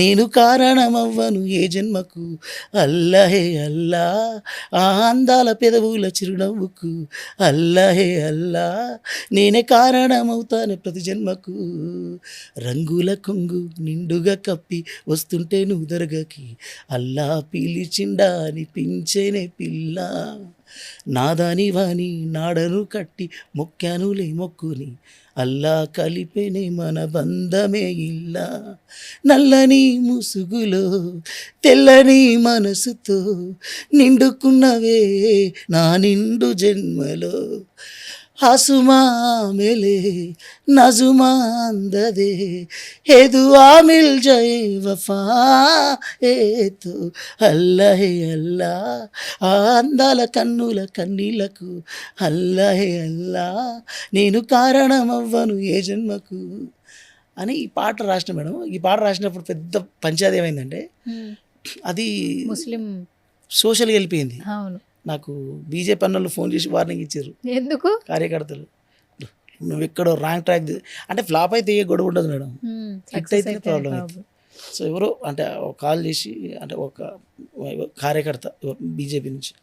నేను కారణమవ్వను ఏ జన్మకు అల్లాహే అల్లా, ఆ అందాల పెదవుల చిరునవ్వుకు అల్లాహే అల్లా, నేనే కారణమవుతాను ప్రతి జన్మకు, రంగుల కొంగు నిండుగా కప్పి వస్తుంటే నువ్వు దర్గకి అల్లా పిలిచిండా అనిపించేనే పిల్ల, నాదాని వాని నాడను కట్టి మొక్కానులే మొక్కుని అల్లా కలిపేనే మన బంధమే ఇల్లా, నల్లని ముసుగులో తెల్లని మనసుతో నిండుకున్నవే నా నిండు జన్మలో, హసుమా మేలే నజుమా అందదే, ఏ దుఆ మిల్ జయే వఫా ఏతో అల్లాహే అల్లా, ఆ అందాల కన్నుల కన్నీళ్లకు అల్లాహే అల్లా, నేను కారణమవ్వను ఏ జన్మకు అని ఈ పాట రాసిన మేడం. ఈ పాట రాసినప్పుడు పెద్ద పంచాయతీ ఏమైందంటే అది ముస్లిం సోషల్గా వెళ్ళిపోయింది. అవును, నాకు బీజేపీ అన్నోళ్ళు ఫోన్ చేసి వార్నింగ్ ఇచ్చారు, ఎందుకు కార్యకర్తలు నువ్వు ఎక్కడో రాంగ్ ట్రాక్ అంటే ఫ్లాప్ అయితే ఏ గొడవ ఉండదు మేడం, హిట్ అయితే ప్రాబ్లం అవుతుంది. సో ఎవరో అంటే కాల్ చేసి అంటే ఒక కార్యకర్త బీజేపీ నుంచి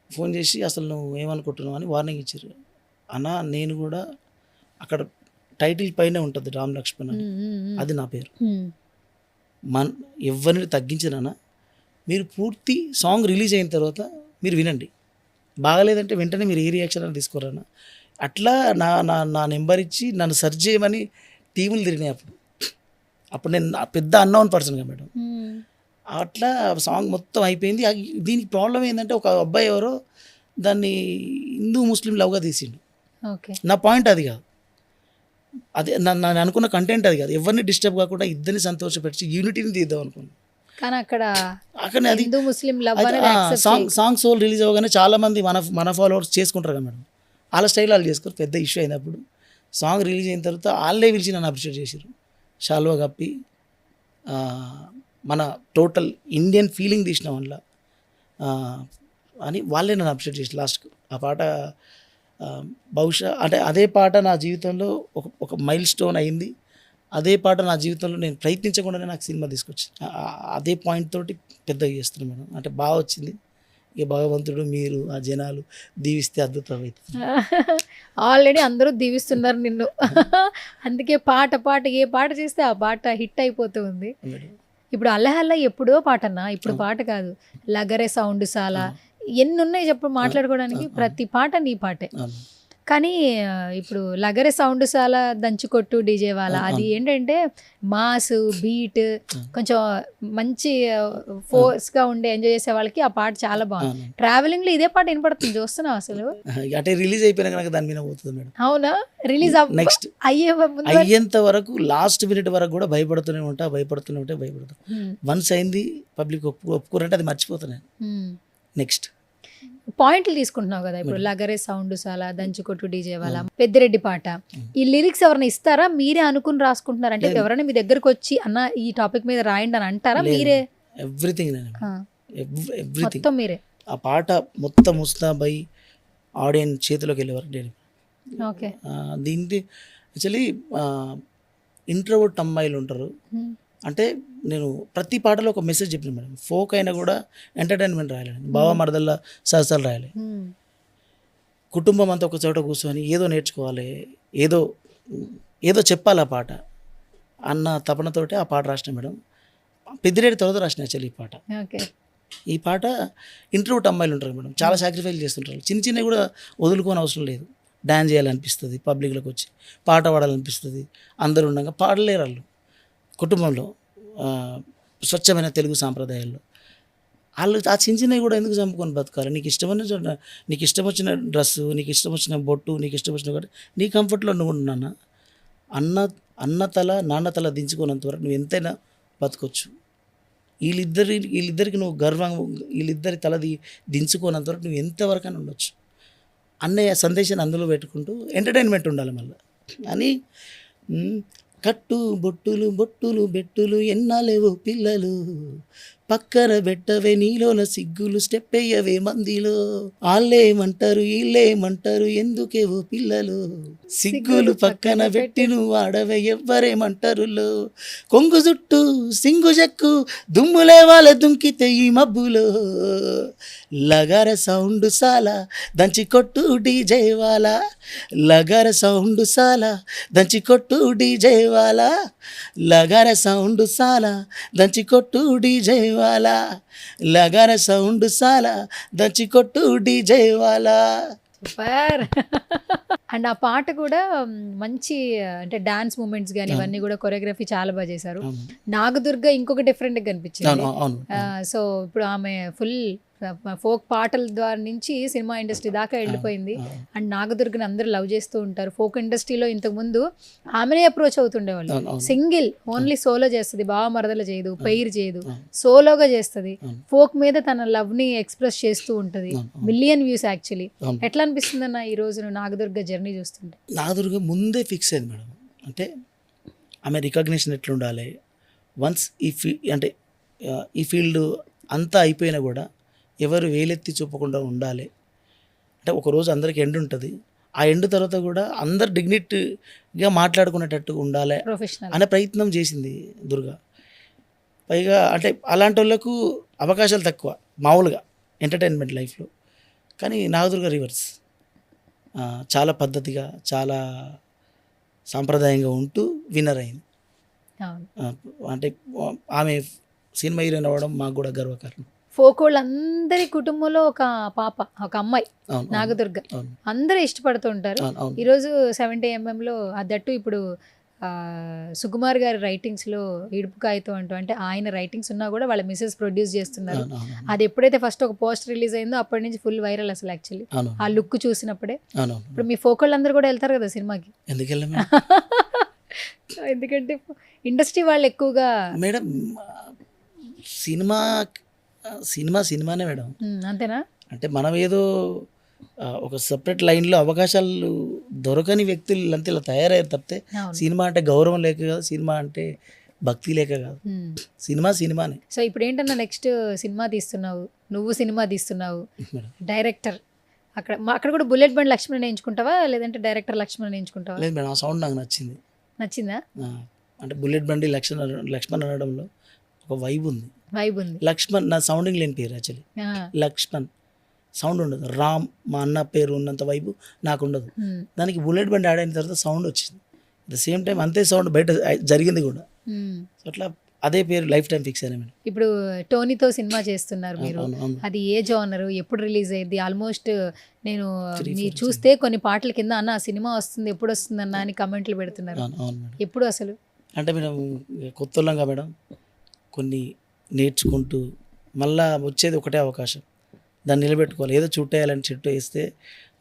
ఫోన్ చేసి అసలు నువ్వు ఏమనుకుంటున్నావు అని వార్నింగ్ ఇచ్చారు. అన్న నేను కూడా అక్కడ టైటిల్ పైన ఉంటుంది రామ్ లక్ష్మణ్ అని, అది నా పేరు. ఎవరిని తగ్గించినా మీరు పూర్తి సాంగ్ రిలీజ్ అయిన తర్వాత మీరు వినండి, బాగలేదంటే వెంటనే మీరు ఏ రియాక్షన్ అని తీసుకోరన్న. అట్లా నా నా నా నెంబర్ ఇచ్చి నన్ను సెర్చ్ చేయమని టీములు తిరిగినాయి. అప్పుడు నేను పెద్ద అన్నోన్ పర్సన్గా మేడం. అట్లా సాంగ్ మొత్తం అయిపోయింది. దీనికి ప్రాబ్లం ఏంటంటే ఒక అబ్బాయి ఎవరో దాన్ని హిందూ ముస్లిం లవ్గా తీసిండు. నా పాయింట్ అది కాదు, అది నేను అనుకున్న కంటెంట్ అది కాదు. ఎవరిని డిస్టర్బ్ కాకుండా ఇద్దరిని సంతోషపెట్టి యూనిటీని తీద్దాం అనుకున్నాను. కానీ అక్కడ అది హిందూ ముస్లిం లవ్ సాంగ్ సోల్ రిలీజ్ అవ్వగానే చాలామంది మన ఫాలోవర్స్ చేసుకుంటారు కదా మేడం, వాళ్ళ స్టైల్ వాళ్ళు చేసుకోరు. పెద్ద ఇష్యూ అయినప్పుడు సాంగ్ రిలీజ్ అయిన తర్వాత వాళ్ళే పిలిచి నన్ను అప్రిషియేట్ చేశారు. షాల్వా కప్పి మన టోటల్ ఇండియన్ ఫీలింగ్ తీసిన వల్ల అని వాళ్ళే నన్ను అప్రిషియేట్ చేసి లాస్ట్కు ఆ పాట బహుశా అంటే అదే పాట నా జీవితంలో ఒక మైల్ స్టోన్ అయింది. అదే పాట నా జీవితంలో నేను ప్రయత్నించకుండానే నాకు సినిమా తీసుకొచ్చి అదే పాయింట్ తోటి పెద్దగా చేస్తున్నాను మేడం. అంటే బాగా వచ్చింది. ఇక భగవంతుడు మీరు ఆ జనాలు దీవిస్తే అద్భుతం అవుతుంది. ఆల్రెడీ అందరూ దీవిస్తున్నారు నిన్ను. అందుకే పాట ఏ పాట చేస్తే ఆ పాట హిట్ అయిపోతూ ఉంది. మేడం. ఇప్పుడు అల్లహల్ల ఎప్పుడో పాటన్నా, ఇప్పుడు పాట కాదు. లగరే సౌండ్ సాలా ఎన్ని ఉన్నాయి చెప్పు మాట్లాడుకోవడానికి. ప్రతి పాట నీ పాటే. అవును. కానీ ఇప్పుడు లగరే సౌండ్ సాలా దంచుకొట్టు డీజే వాళ్ళ అది ఏంటంటే మాస్ బీట్ కొంచెం మంచి ఫోర్స్గా ఉండే ఎంజాయ్ చేసే వాళ్ళకి ఆ పాట చాలా బాగుంది. ట్రావెలింగ్ లో ఇదే పాట వినపడుతుంది, చూస్తున్నావు అసలు. అంటే రిలీజ్ అయిపోయినాక నాకు దాని మీద పోతుంది మేడం. అవునా? రిలీజ్ నెక్స్ట్ అయ్యేంత వరకు లాస్ట్ మినిట్ వరకు కూడా భయపడుతూనే ఉంటా. వన్స్ అయింది పబ్లిక్ ఒప్పుకోరంటే అది మర్చిపోతాను. నెక్స్ట్ పాయింట్లు తీసుకుంటున్నావు కదా ఇప్పుడు లగరే సౌండ్ సాలా దంచుకొట్టు డీజే వాళ్ళ పెద్దిరెడ్డి పాట. ఈ లిరిక్స్ ఎవరైనా ఇస్తారా, మీరే అనుకుని రాసుకుంటున్నారు? అంటే ఎవరైనా మీ దగ్గరకు వచ్చి అన్న ఈ టాపిక్ మీద రాయండి అని అంటారా? మీరే ఎవ్రీథింగ్ మొత్తం మీరే? ఆ పాట మొత్తం ముస్తాబై ఆడియన్స్ చేతిలోకి వెళ్ళే వరకు నేను. ఓకే. దీనికి యాక్చువల్లీ ఇంట్రోవర్ట్ అమ్మాయిలు ఉంటారు. అంటే నేను ప్రతి పాటలో ఒక మెసేజ్ చెప్పిన మేడం. ఫోక్ అయినా కూడా ఎంటర్టైన్మెంట్ రాయాలి, బావ మరదల్లా సహసాలు రాయాలి, కుటుంబం అంతా ఒక చోట కూర్చొని ఏదో నేర్చుకోవాలి, ఏదో చెప్పాలి ఆ పాట అన్న తపనతోటే ఆ పాట రాసిన మేడం. పెద్దిరెడ్డి తర్వాత రాసిన యాక్చువల్లీ ఈ పాట. ఓకే. ఈ పాట ఇంట్రోవర్ట్ అమ్మాయిలు ఉంటారు మేడం, చాలా సాక్రిఫైస్ చేస్తుంటారు. చిన్నవి కూడా వదులుకోని అవసరం లేదు. డ్యాన్స్ చేయాలనిపిస్తుంది, పబ్లిక్లోకి వచ్చి పాట పాడాలనిపిస్తుంది. అందరూ ఉండగా పాడలేరు వాళ్ళు. కుటుంబంలో స్వచ్ఛమైన తెలుగు సాంప్రదాయాల్లో వాళ్ళు ఆ చిన్నవి కూడా ఎందుకు చంపుకొని బతకాలి? నీకు ఇష్టం వచ్చిన డ్రెస్సు, నీకు ఇష్టం వచ్చిన బొట్టు, నీకు ఇష్టం వచ్చిన కూడా నీ కంఫర్ట్లో నువ్వు ఉన్నానా? అన్న తల నాన్న తల దించుకున్నంత వరకు నువ్వు ఎంతైనా బతకొచ్చు. వీళ్ళిద్దరికి నువ్వు గర్వంగా వీళ్ళిద్దరి తలది దించుకోనంత వరకు నువ్వు ఎంతవరకైనా ఉండొచ్చు అన్నయ్య సందేశాన్ని అందులో పెట్టుకుంటూ ఎంటర్టైన్మెంట్ ఉండాలి మళ్ళీ అని. కట్టు బొట్టులు బెట్టులు ఎన్నాలేవో పిల్లలు, పక్కన పెట్టవే నీలోన సిగ్గులు, స్టెప్ అయ్యవే మందిలో, వాళ్ళేమంటారు వీళ్ళేమంటారు ఎందుకేవో పిల్లలు, సిగ్గులు పక్కన పెట్టి నువ్వు ఆడవే ఎవ్వరేమంటారు, కొంగు జుట్టు సింగు జక్కు దుమ్ములే వాళ్ళ దుంకితే ఈ మబ్బులో, లగర సౌండ్ సాలా దంచి కొట్టు డీజే వాలా, లగర సౌండ్ సాలా దంచి కొట్టు డీజే వాలా, లగర సౌండ్ సాలా దంచి కొట్టు డీజే వాలా, లగర సౌండ్ సాలా దంచి కొట్టు డీజే వాలా. సూపర్. అండ్ ఆ పాట కూడా మంచి అంటే డాన్స్ మూమెంట్స్ కానీ ఇవన్నీ కూడా కొరియోగ్రఫీ చాలా బాగా చేశారు. నాగదుర్గ ఇంకొక డిఫరెంట్ గా కనిపించింది. సో ఇప్పుడు ఆమె ఫుల్ ఫోక్ పాటల ద్వారా నుంచి సినిమా ఇండస్ట్రీ దాకా వెళ్ళిపోయింది. అండ్ నాగదుర్గని అందరూ లవ్ చేస్తూ ఉంటారు. ఫోక్ ఇండస్ట్రీలో ఇంతకుముందు ఆమెనే అప్రోచ్ అవుతుండేవాళ్ళు. సింగిల్ ఓన్లీ సోలో చేస్తుంది, బావ మరదల చేయదు, పెయిర్ చేయదు, సోలోగా చేస్తుంది. ఫోక్ మీద తన లవ్ ని ఎక్స్ప్రెస్ చేస్తూ ఉంటది. Million views actually. ఎట్లా అనిపిస్తుంది అన్న ఈ రోజు నాగదుర్గ జర్నీ చూస్తుంటే? నాగదుర్గ ముందే ఫిక్స్ అయింది మేడం. అంటే ఆమె రికగ్నిషన్ ఎట్లుండాలి, వన్స్ ఈ ఫీల్డ్ అంతా అయిపోయినా కూడా ఎవరు వేలెత్తి చూపకుండా ఉండాలి. అంటే ఒకరోజు అందరికి ఎండ్ ఉంటుంది, ఆ ఎండ్ తర్వాత కూడా అందరు డిగ్నిటీగా మాట్లాడుకునేటట్టు ఉండాలి అనే ప్రయత్నం చేసింది దుర్గా. పైగా అంటే అలాంటి వాళ్ళకు అవకాశాలు తక్కువ మామూలుగా ఎంటర్టైన్మెంట్ లైఫ్లో. కానీ నాగదుర్గ రివర్స్, చాలా పద్ధతిగా చాలా సాంప్రదాయంగా ఉంటూ విన్నర్ అయింది. అంటే ఆమె సినిమా హీరోయిన్ అవ్వడం మాకు కూడా గర్వకారణం. ఫోక్ వాళ్ళందరి కుటుంబంలో ఒక పాప, ఒక అమ్మాయి నాగదుర్గ, అందరూ ఇష్టపడుతూ ఉంటారు. ఈరోజు 70mm లో అదట్టు ఇప్పుడు సుకుమార్ గారి రైటింగ్స్ లో ఇడుపు కాగితం అంటే ఆయన రైటింగ్స్ ఉన్నా కూడా వాళ్ళ మిసెస్ ప్రొడ్యూస్ చేస్తున్నారు. అది ఎప్పుడైతే ఫస్ట్ ఒక పోస్ట్ రిలీజ్ అయిందో అప్పటి నుంచి ఫుల్ వైరల్ అసలు యాక్చువల్లీ ఆ లుక్ చూసినప్పుడే. ఇప్పుడు మీ ఫోక్ వాళ్ళందరూ కూడా వెళ్తారు కదా సినిమాకి. ఎందుకంటే ఇండస్ట్రీ వాళ్ళు ఎక్కువగా మేడం సినిమానే మేడం. అంతేనా? అంటే మనం ఏదో ఒక సపరేట్ లైన్లో అవకాశాలు దొరకని వ్యక్తులు అంతే ఇలా తయారయ్యారు తప్పితే సినిమా అంటే గౌరవం లేక కాదు, సినిమా అంటే భక్తి లేక కాదు, సినిమానే. సో ఇప్పుడు ఏంటన్నా నెక్స్ట్ సినిమా తీస్తున్నావు, నువ్వు సినిమా తీస్తున్నావు, డైరెక్టర్ అక్కడ కూడా బుల్లెట్ బండ్ లక్ష్మణ్ ఎంచుకుంటావా లేదంటే డైరెక్టర్ లక్ష్మణ్ ఎంచుకుంటావా? లేదు మేడం, ఆ సౌండ్ నాకు నచ్చిందా? అంటే బుల్లెట్ బండి లక్ష్మణ్ అనడంలో ఒక వైబ్ ఉంది. వైబ్ ఉంది. లక్ష్మణ్ నా సౌండింగ్ లేని పేరు యాక్చువల్లీ. ఆ, లక్ష్మణ్ సౌండ్ ఉండదు. రామ్ మా అన్న పేరు ఉన్నంత వైబు నాకు ఉండదు. ఉమ్, దానికి బుల్లెట్ బండి యాడ్ అయిన తర్వాత సౌండ్ వచ్చింది. అట్ ద సేమ్ టైం అంతే సౌండ్ బయట జరిగింది కూడా. ఉమ్. సో అట్లా అదే పేరు లైఫ్ టైం ఫిక్స్ అయినా మేడం. ఇప్పుడు టోనీతో సినిమా చేస్తున్నారు మీరు. అవును అవును అది ఏ జోనర్, ఎప్పుడు రిలీజ్ అయ్యింది? ఆల్మోస్ట్ నేను 3-4 మీరు చూస్తే కొన్ని పాటల కింద అన్న ఆ సినిమా వస్తుంది, ఎప్పుడు వస్తుంది అన్న అని కమెంట్లు పెడుతున్నారు. అవును అవును మేడం. ఎప్పుడు అసలు? అంటే మేడం కొత్త వాళ్ళంగా మేడం కొన్ని నేర్చుకుంటూ మళ్ళా వచ్చేది ఒకటే అవకాశం, దాన్ని నిలబెట్టుకోవాలి. ఏదో చుట్టేయాలని చెట్టు వేస్తే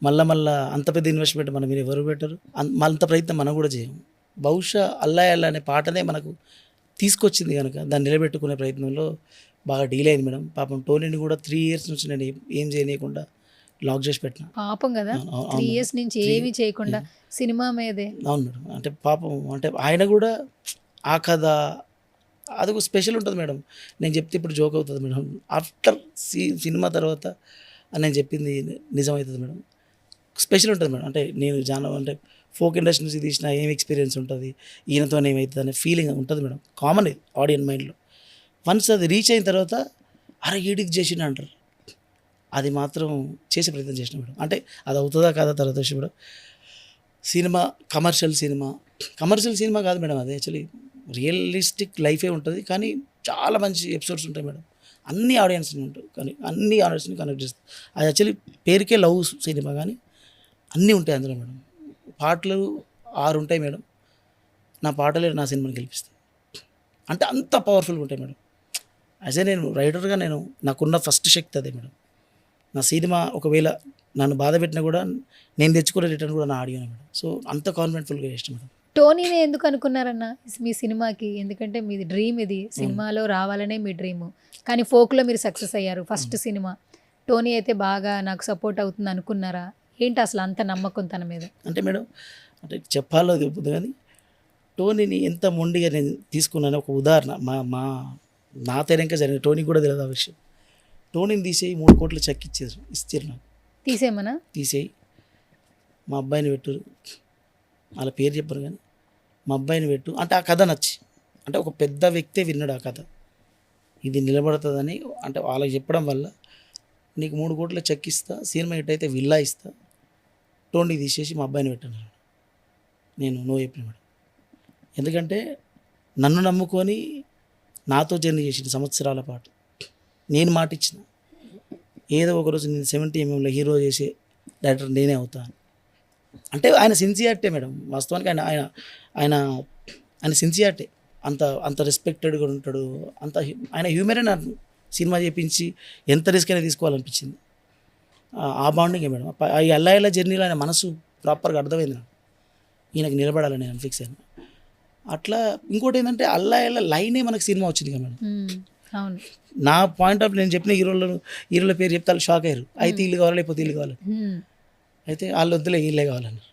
మళ్ళా అంత పెద్ద ఇన్వెస్ట్మెంట్ మనం మీరు ఎవరు పెట్టరు, అంత ప్రయత్నం మనం కూడా చేయము. బహుశా అల్లా అల్లా అనే పాటనే మనకు తీసుకొచ్చింది కనుక దాన్ని నిలబెట్టుకునే ప్రయత్నంలో బాగా డీల్ అయింది మేడం. పాపం టోనీని కూడా 3 years నుంచి నేను ఏం చేయనీయకుండా లాక్ చేసి పెట్టిన. పాపం కదా, అవును, అవును, 3 అవును. years నుంచి ఏమీ చేయకుండా సినిమా మీదే. అవును మేడం. అంటే పాపం అంటే ఆయన కూడా ఆ కథ అది ఒక స్పెషల్ ఉంటుంది మేడం. నేను చెప్తే ఇప్పుడు జోక్ అవుతుంది మేడం. ఆఫ్టర్ సినిమా తర్వాత నేను చెప్పింది నిజమవుతుంది మేడం. స్పెషల్ ఉంటుంది మేడం. అంటే నేను అంటే ఫోక్ ఇండస్ట్రీ నుంచి తీసిన ఏం ఎక్స్పీరియన్స్ ఉంటుంది, ఈయనతో ఏమవుతుంది అనే ఫీలింగ్ ఉంటుంది మేడం. కామన్ ఇది ఆడియన్స్ మైండ్లో. వన్స్ అది రీచ్ అయిన తర్వాత అరే ఈడికి చేసిన అంటారు. అది మాత్రం చేసే ప్రయత్నం చేసిన మేడం. అంటే అది అవుతుందా కాదా తర్వాత విషయం మేడం. సినిమా కమర్షియల్ సినిమా కాదు మేడం. అది యాక్చువల్లీ రియలిస్టిక్ లైఫే ఉంటుంది, కానీ చాలా మంచి ఎపిసోడ్స్ ఉంటాయి మేడం. అన్ని ఆడియన్స్ని ఉంటాయి, కానీ అన్ని ఆడియన్స్ని కనెక్ట్ చేస్తాయి. అది యాక్చువల్లీ పేరుకే లవ్ సినిమా, కానీ అన్నీ ఉంటాయి అందులో మేడం. పాటలు 6 ఉంటాయి మేడం. నా పాటలే నా సినిమాని గెలిపిస్తాయి. అంటే అంత పవర్ఫుల్గా ఉంటాయి మేడం. యాజ్ ఏ నేను రైటర్గా నాకున్న ఫస్ట్ శక్తి అదే మేడం. నా సినిమా ఒకవేళ నన్ను బాధ పెట్టినా కూడా నేను తెచ్చుకునే రిటర్న్ కూడా నా ఆడియోనే మేడం. సో అంత కాన్ఫిడెంట్ఫుల్గా చేస్తాం మేడం. టోనీని ఎందుకు అనుకున్నారన్న మీ సినిమాకి? ఎందుకంటే మీ డ్రీమ్ ఇది, సినిమాలో రావాలనే మీ డ్రీమ్, కానీ ఫోక్లో మీరు సక్సెస్ అయ్యారు. ఫస్ట్ సినిమా టోనీ అయితే బాగా నాకు సపోర్ట్ అవుతుంది అనుకున్నారా? ఏంటి అసలు అంత నమ్మకం తన మీద? అంటే మేడం అంటే చెప్పాలో తెలియదు, కానీ టోనీని ఎంత మొండిగా నేను తీసుకున్నాను ఒక ఉదాహరణ నా తెరంక జరిగింది. టోనీకి కూడా తెలియదు ఆ విషయం. టోనీని తీసేయి 3 కోట్లు చెక్ ఇచ్చారు నాకు. తీసేమనా? తీసేయి మా అబ్బాయిని పెట్టు, వాళ్ళ పేరు చెప్పరు కానీ మా అబ్బాయిని పెట్టు అంటే ఆ కథ నచ్చి, అంటే ఒక పెద్ద వ్యక్తే విన్నాడు ఆ కథ, ఇది నిలబడుతుందని. అంటే వాళ్ళకి చెప్పడం వల్ల నీకు 3 కోట్ల చెక్ ఇస్తా, సినిమా హిట్ అయితే విల్లా ఇస్తా, టోనీ తీసేసి మా అబ్బాయిని పెట్టాను. నేను నో చెప్పిన మేడం. ఎందుకంటే నన్ను నమ్ముకొని నాతో జర్నీ చేసిన సంవత్సరాల పాటు నేను మాట ఇచ్చిన, ఏదో ఒకరోజు నేను 70mm హీరో చేసే డైరెక్టర్ నేనే అవుతాను. అంటే ఆయన సిన్సియారిటీ మేడం. వాస్తవానికి ఆయన సిన్సియారిటీ అంత రెస్పెక్టెడ్గా ఉంటాడు. ఆయన హ్యూమరే నాకు సినిమా చేయించి ఎంత రిస్క్ అయినా తీసుకోవాలనిపించింది. ఆ బాండింగే మేడం. ఈ అల్లా జర్నీలో ఆయన మనసు ప్రాపర్గా అర్థమైంది నాకు. ఈయనకి నిలబడాలని నేను ఫిక్స్ అయ్యాను. అట్లా ఇంకోటి ఏంటంటే అల్లా లైనే మనకు సినిమా వచ్చింది కదా మేడం. అవును. నా పాయింట్ ఆఫ్ నేను చెప్పిన హీరోల పేరు చెప్తే వాళ్ళు షాక్ అయ్యారు. అయితే వీళ్ళు కావాలి, లేకపోతే వీళ్ళు కావాలి. అయితే వాళ్ళు వద్దులే వీళ్ళే కావాలన్నారు.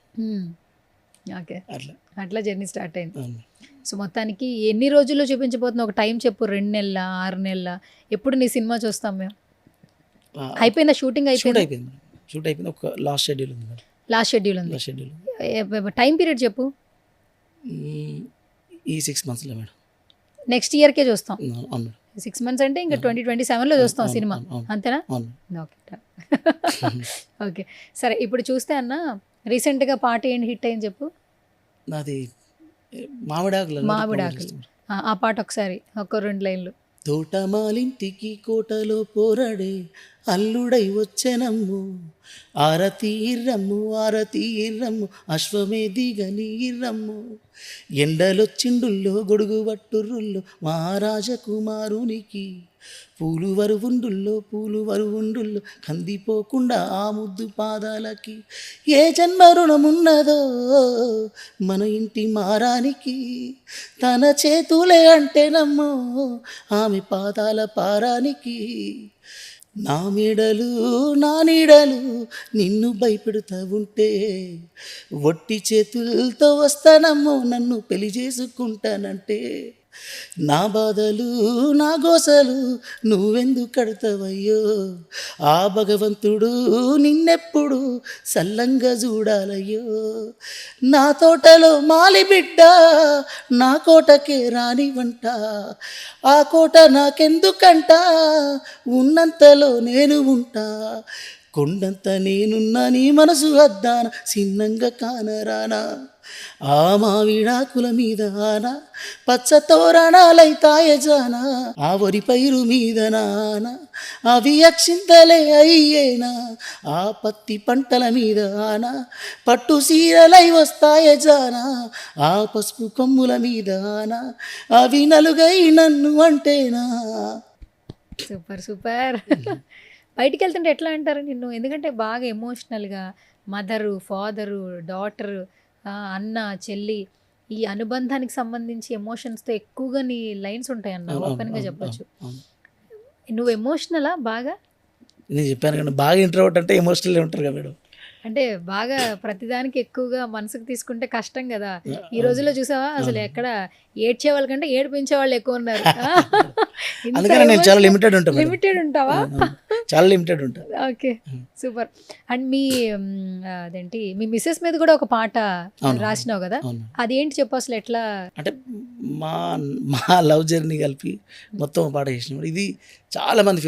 ఓకే, అట్లా అట్లా జర్నీ స్టార్ట్ అయింది. అవును. సో మొత్తానికి ఎన్ని రోజుల్లో చూపించబోతున్నా? ఒక టైం చెప్పు. 2 నెలల, 6 నెలల? ఎప్పుడు నీ సినిమా చూస్తాం మేము? అయిపోయిందా షూటింగ్? షూట్ అయిపోయింది. అయిపోయింది మేడం. షూట్ అయిపోయింది. ఒక లాస్ట్ షెడ్యూల్ ఉంది మేడం. లాస్ట్ షెడ్యూల్ ఉంది. లాస్ట్ షెడ్యూల్ టైం పీరియడ్ చెప్పు. ఈ 6 monthsలో మేడం. నెక్స్ట్ ఇయర్కే చూస్తాం. అవును మేడం. 6 months అంటే ఇంకా 2027లో చూస్తాం సినిమా, అంతేనా? అవును. ఓకే ఓకే సరే. ఇప్పుడు చూస్తే అన్న రీసెంట్గా పాట ఏంటి హిట్ అయింది చెప్పు? నాది మామిడాకులు. ఆ పాట ఒకసారి ఒక 2 లైన్లు. తోటమాలింటికి కోటలో పోరాడే అల్లుడై వచ్చెనమ్ము, ఆరతి ఇర్రమ్ము అశ్వమే దిగనీరమ్ము, ఎండలొచ్చిండుల్లో గొడుగు పట్టుర్రుల్లో మహారాజకుమారునికి, పూలు వరువుండుల్లో కందిపోకుండా ఆ ముద్దు పాదాలకి, ఏ జన్మ రుణమున్నదో మన ఇంటి మారానికి, తన చేతులే అంటే నమ్మో ఆమె పాదాల పారానికి, నా నీడలు నిన్ను భయపెడుతూ ఉంటే, ఒట్టి చేతులతో వస్తానమ్మో నన్ను పెళ్లి చేసుకుంటానంటే, నా బాధలు నా గోసలు నువ్వెందుకు కడతావయ్యో, ఆ భగవంతుడు నిన్నెప్పుడు సల్లంగా చూడాలయ్యో. నా తోటలో మాలి బిడ్డ నా కోటకే రానివంట, ఆ కోట నాకెందుకంట, ఉన్నంతలో నేను ఉంటా. కొండంత నేనున్నా నీ మనసు అద్దాన చిన్నంగా కానరానా, ఆ మావిడాకుల మీద ఆన పచ్చ తోరణాలైతాయ జాన, ఆ వరి పైరు మీద నాన అవి అక్షింతలే అయ్యేనా, ఆ పత్తి పంటల మీద ఆన పట్టు సీరలై వస్తాయ జాన, ఆ పసుపు కొమ్ముల మీద ఆన అవి నలుగై నన్ను అంటేనా. Super super. బయటికి వెళ్తుంటే ఎట్లా అంటారు నిన్ను? ఎందుకంటే బాగా ఎమోషనల్గా మదరు, ఫాదరు, డాటరు, అన్న, చెల్లి, ఈ అనుబంధానికి సంబంధించి ఎమోషన్స్తో ఎక్కువగా నీ లైన్స్ ఉంటాయి అన్న, ఓపెన్గా చెప్పొచ్చు. నువ్వు ఎమోషనలా బాగా? నేను చెప్పాను కదా, బాగా ఇంట్రోవర్ట్ అంటే ఎమోషనల్ ఉంటారు కదా మేడం. అంటే బాగా ప్రతిదానికి ఎక్కువగా మనసుకు తీసుకుంటే కష్టం కదా. ఈ రోజుల్లో చూసావా అసలు ఎక్కడ ఏడ్చే వాళ్ళకంటే ఏడిపించే వాళ్ళు ఎక్కువ ఉన్నారు. అందుకని నేను చాలా లిమిటెడ్ ఉంటాను. లిమిటెడ్ ఉంటావా? చాలా లిమిటెడ్ ఉంటా. Okay super. అండ్ మీ అదేంటి మీ మిస్సెస్ మీద కూడా ఒక పాట రాసినావు కదా, అదేంటి చెప్పు అసలు ఎట్లా? అంటే మా మా లవ్ జర్నీ కలిపి మొత్తం పాట చేసినాం. ఇది చాలా మంది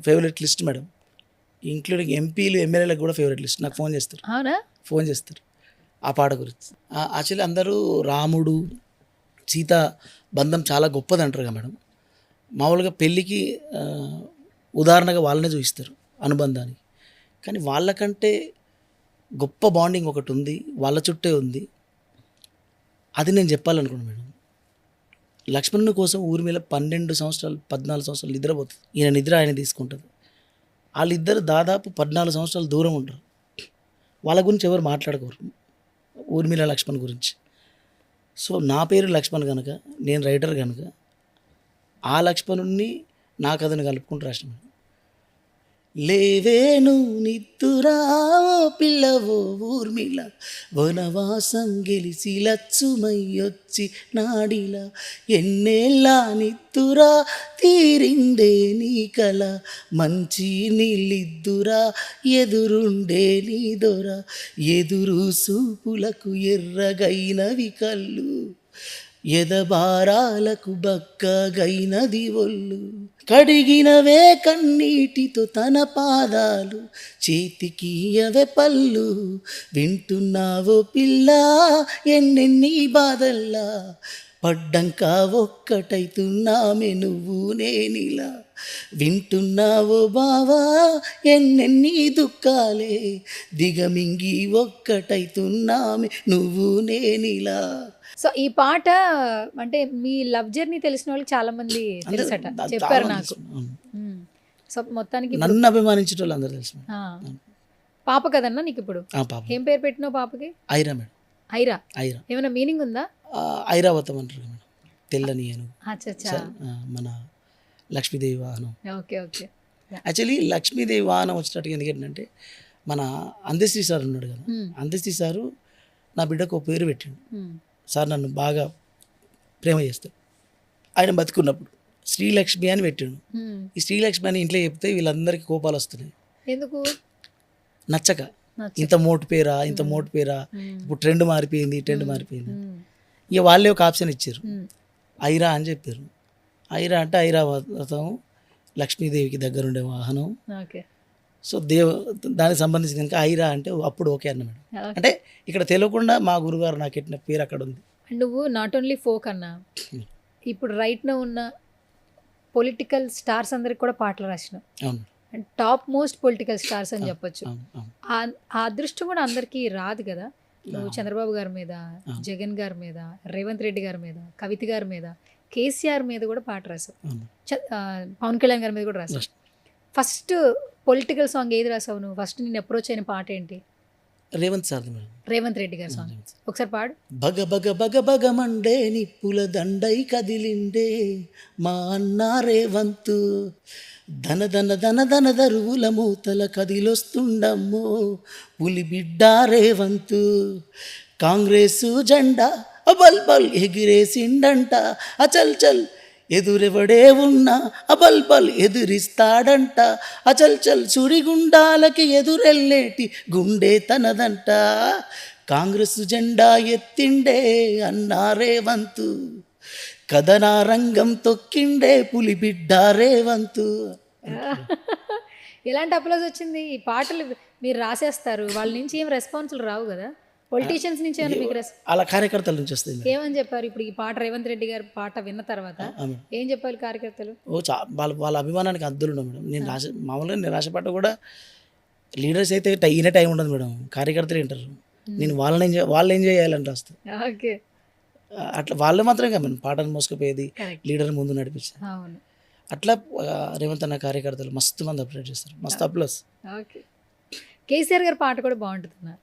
ఫేవరెట్ లిస్ట్ మేడం, ఇంక్లూడింగ్ ఎంపీలు ఎమ్మెల్యేలకు కూడా ఫేవరెట్ లిస్ట్. నాకు ఫోన్ చేస్తారు. అవునా? ఫోన్ చేస్తారు ఆ పాట గురించి. యాక్చువల్లీ అందరూ రాముడు సీత బంధం చాలా గొప్పది అంటారు కదా మేడం. మామూలుగా పెళ్ళికి ఉదాహరణగా వాళ్ళనే చూపిస్తారు అనుబంధానికి, కానీ వాళ్ళకంటే గొప్ప బాండింగ్ ఒకటి ఉంది, వాళ్ళ చుట్టే ఉంది. అది నేను చెప్పాలనుకున్నాను మేడం. లక్ష్మణుని కోసం ఊర్మిళ 12 సంవత్సరాలు 14 సంవత్సరాలు నిద్రపోతుంది. ఈయన నిద్ర ఆయన తీసుకుంటుంది. వాళ్ళిద్దరు దాదాపు 14 సంవత్సరాలు దూరం ఉంటారు. వాళ్ళ గురించి ఎవరు మాట్లాడుకోరు, ఊర్మిళ లక్ష్మణ్ గురించి. సో నా పేరు లక్ష్మణ్ కనుక, నేను రైటర్ కనుక ఆ లక్ష్మణుణ్ణి నా కథను కలుపుకుంటూ రాసిన. లేవేను నిత్తురా ఓ పిల్లవో ఊర్మిళ, వనవాసం గెలిచి లచ్చుమయ్యొచ్చి నాడిలా, ఎన్నేళ్ళ నిత్తురా తీరిందే నీ కల, మంచి నీళ్ళిద్దురా ఎదురుండే నీ దొర, ఎదురు సూపులకు ఎర్రగైనవి కళ్ళు, ఎదబారాలకు బక్కగైనది ఒళ్ళు, కడిగినవే కన్నీటితో తన పాదాలు, చేతికియవే పళ్ళు, వింటున్నావో పిల్ల ఎన్నెన్ని బాధల్లా, పడ్డంక ఒక్కటైతున్నామే నువ్వు నేనిలా, వింటున్నావో బావా ఎన్నెన్ని దుఃఖాలే, దిగమింగి ఒక్కటైతున్నామే నువ్వు నేనిలా. సో ఈ పాట అంటే మీ లవ్ జర్నీ తెలిసిన వాళ్ళకి చాలా మంది తెలుసట, చెప్పారు నాకు. సో మొత్తానికి నన్ను అభిమానించే వాళ్ళు అందరూ తెలుసు. పాప కదన్నా నీకు ఇప్పుడు? ఏం పేరు పెట్టినావు పాపకి? ఐరా మేడం. ఐరా? ఐరా ఏమైనా మీనింగ్ ఉందా? ఐరావతం అంటారు మేడం, తెల్లని అని అచ్చా మన లక్ష్మీదేవి వాహనం. Okay okay. యాక్చువల్లీ లక్ష్మీదేవి వాహనం వచ్చినట్టుగా ఎందుకంటే మన అందశ్రీ సార్ ఉన్నాడు కదా, అందశ్రీ సారు నా బిడ్డకు ఒక పేరు పెట్టాడు. సార్ నన్ను బాగా ప్రేమ చేస్తాడు. ఆయన బతుకున్నప్పుడు శ్రీలక్ష్మి అని పెట్టాడు. ఈ శ్రీలక్ష్మి అని ఇంట్లో చెప్తే వీళ్ళందరికీ కోపాలు వస్తున్నాయి. ఎందుకు? నచ్చక, ఇంత మోటు పేరా ఇంత మోటు పేరా, ఇప్పుడు ట్రెండ్ మారిపోయింది. ఇక వాళ్ళే ఒక ఆప్షన్ ఇచ్చారు, ఐరా అని చెప్పారు. ఐరా అంటే ఐరావతం, లక్ష్మీదేవికి దగ్గరుండే వాహనం. సో దానికి సంబంధించిన ఇంకా ఐరా అంటే అప్పుడు ఓకే అన్న మేడం. అంటే ఇక్కడ తెలియకుండా మా గురుగారు నాకు ఎట్టిన పేరు అక్కడ ఉంది. నువ్వు నాట్ ఓన్లీ ఫోక్ అన్నా, ఇప్పుడు రైట్నో ఉన్న పొలిటికల్ స్టార్స్ అందరికి కూడా పాటలు రాసినావు. అవును. And top most political stars అని చెప్పొచ్చు. ఆ అదృష్టం కూడా అందరికీ రాదు కదా. నువ్వు చంద్రబాబు గారి మీద, జగన్ గారి మీద, రేవంత్ రెడ్డి గారి మీద, కవిత గారి మీద, కేసీఆర్ మీద కూడా పాట రాసావు. పవన్ కళ్యాణ్ గారి మీద కూడా రాసావు. ఫస్ట్ పొలిటికల్ సాంగ్ ఏది రాసావు నువ్వు? ఫస్ట్ నేను అప్రోచ్ అయిన పాట ఏంటి? Revanth sir madam. రేవంత్ రెడ్డి గారి సాంగ్ ఒకసారి పాడు. బగ బగ బగ బగ మండే నిప్పుల దండై కదిలిండే మా అన్న రేవంతు, ధన ధన ధన ధన దరువుల మూతల కదిలొస్తుండమ్మో పులి బిడ్డ రేవంతు, కాంగ్రెసు జెండా అబల్ బల్ ఎగిరేసిండంట అచల్ చల్ ఎదురెవడే ఉన్నా అబల్ బల్ ఎదురిస్తాడంట అచల్ చల్ సుడిగుండాలకి ఎదురెళ్ళేటి గుండె తనదంట కాంగ్రెస్ జెండా ఎత్తిండే అన్నా రేవంతు కథనా రంగం తొక్కిండే పులిబిడ్డ రేవంతు. ఎలాంటి అప్లోజ్ వచ్చింది? ఈ పాటలు మీరు రాసేస్తారు, వాళ్ళ నుంచి ఏం రెస్పాన్సులు రావు కదా, పొలిటీషియన్స్ నుంచి ఏమైనా మీకు అలా కార్యకర్తల నుంచి వస్తుంది. ఏమని చెప్పారు? ఇప్పుడు ఈ పాట రేవంత్ రెడ్డి గారి పాట విన్న తర్వాత ఏం చెప్పాలి కార్యకర్తలు? వాళ్ళ అభిమానానికి అద్దులు ఉండవు మేడం. నేను మామూలుగా నేను రాసేపాట కూడా లీడర్స్ అయితే ఈయన టైం ఉండదు మేడం, కార్యకర్తలు వింటారు. నేను వాళ్ళు ఏం చేయాలని రాస్తాను. ఓకే, అట్లా వాళ్ళు మాత్రం కదా మేడం పాటను మోసుకుపోయేది, లీడర్ ముందు నడిపించారు. అవును. అట్లా రేవంత్ అన్న కార్యకర్తలు మస్తు మంది అప్డేట్ చేస్తారు, మస్తు అప్లోస్. ఓకే, కేసీఆర్ గారి పాట కూడా బాగుంటుంది,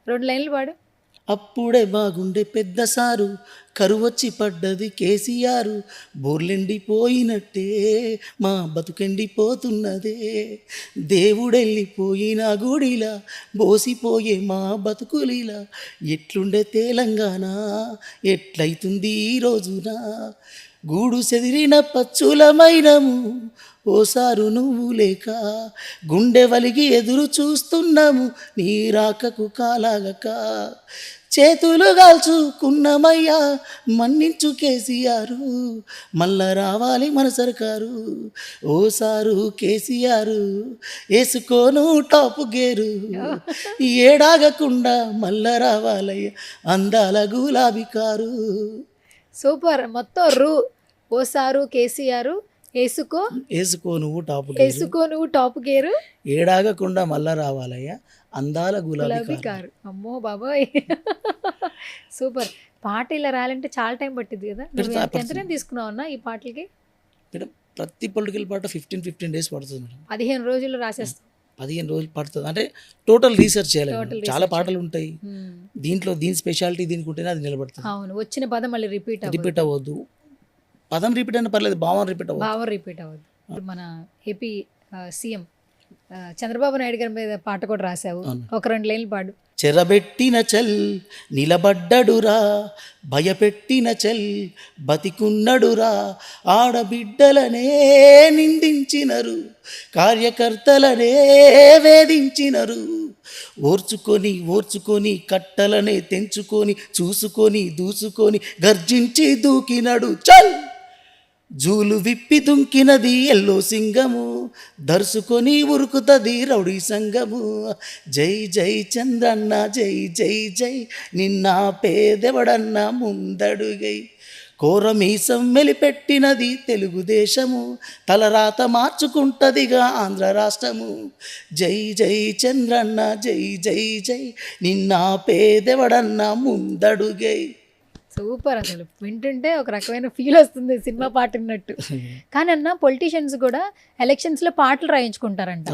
2 లైన్లు పాడు. అప్పుడే బాగుండే పెద్ద సారు కరువొచ్చి పడ్డది కేసీఆర్ బోర్లెండిపోయినట్టే మా బతుకెండిపోతున్నదే దేవుడెళ్ళిపోయిన గుడిలా బోసిపోయే మా బతుకులిలా ఎట్లుండే తెలంగాణ ఎట్లయితుంది ఈ రోజున గూడు చెదిరిన పచ్చులమైనము ఓసారు నువ్వు లేక గుండె వలిగి ఎదురు చూస్తున్నాము నీ రాకకు కాలాగక చేతులు కాల్చుకున్నమయ్యా మన్నించు కేసీఆర్ మళ్ళా రావాలి మన సర్కారు ఓసారు కేసీఆర్ వేసుకోను టాపు గేరు ఏడాగకుండా మళ్ళా రావాలయ్యా అందాల గులాబీ కారు. సూపర్, మొత్తం ఓసారు కేసీఆర్ వేసుకో నువ్వు టాప్ గేరు ఏడాగకుండా మళ్ళా రావాలయ్యా అందాల గులాబీ కారు. అమ్మో బాబోయ్, సూపర్. పాట ఇలా రాయాలంటే చాలా టైం పట్టింది కదా, ఎంత టైం తీసుకున్నావు అన్న ఈ పాటలకి? మేడం ప్రతి పొలిటికల్ పాట 15 days పడుతుంది మేడం. 15 రోజులు రాసేస్తాం. 15 రోజులు పడుతుంది అంటే టోటల్ రీసెర్చ్ చేయాలి. చాలా పాటలు ఉంటాయి దీంట్లో, దీని స్పెషాలిటీ దీనికి ఉంటేనే అది నిలబడుతుంది. అవును, వచ్చిన పదం మళ్ళీ రిపీట్ అవ్వద్దు. పదం రిపీట్ అయినా పర్లేదు, భావం రిపీట్ అవ్వదు. మన ఏపీ సీఎం చంద్రబాబు నాయుడు గారి మీద పాట కూడా రాసావు, ఒక 2 లైన్లు పాడు. చెరబెట్టిన చల్ నిలబడ్డడురా భయపెట్టిన చల్ బతికున్నడురా ఆడబిడ్డలనే నిందించినరు కార్యకర్తలనే వేధించినరు ఓర్చుకొని కట్టలనే తెంచుకొని చూసుకొని దూసుకొని గర్జించి దూకినడు చల్ జూలు విప్పి దుంకినది ఎల్లో సింగము దర్సుకొని ఉరుకుతది రౌడీ సంగము జై జై చంద్రన్న జై జై జై నిన్న పేదెవడన్న ముందడుగై కోరమీసం మెలిపెట్టినది తెలుగుదేశము తలరాత మార్చుకుంటదిగా ఆంధ్ర రాష్ట్రము జై జై చంద్రన్న జై జై జై నిన్న పేదెవడన్న ముందడుగై. సూపర్, అసలు వింటుంటే ఒక రకమైన ఫీల్ వస్తుంది సినిమా పాట విన్నట్టు. కానీ అన్న పొలిటీషియన్స్ కూడా ఎలక్షన్స్లో పాటలు రాయించుకుంటారంట,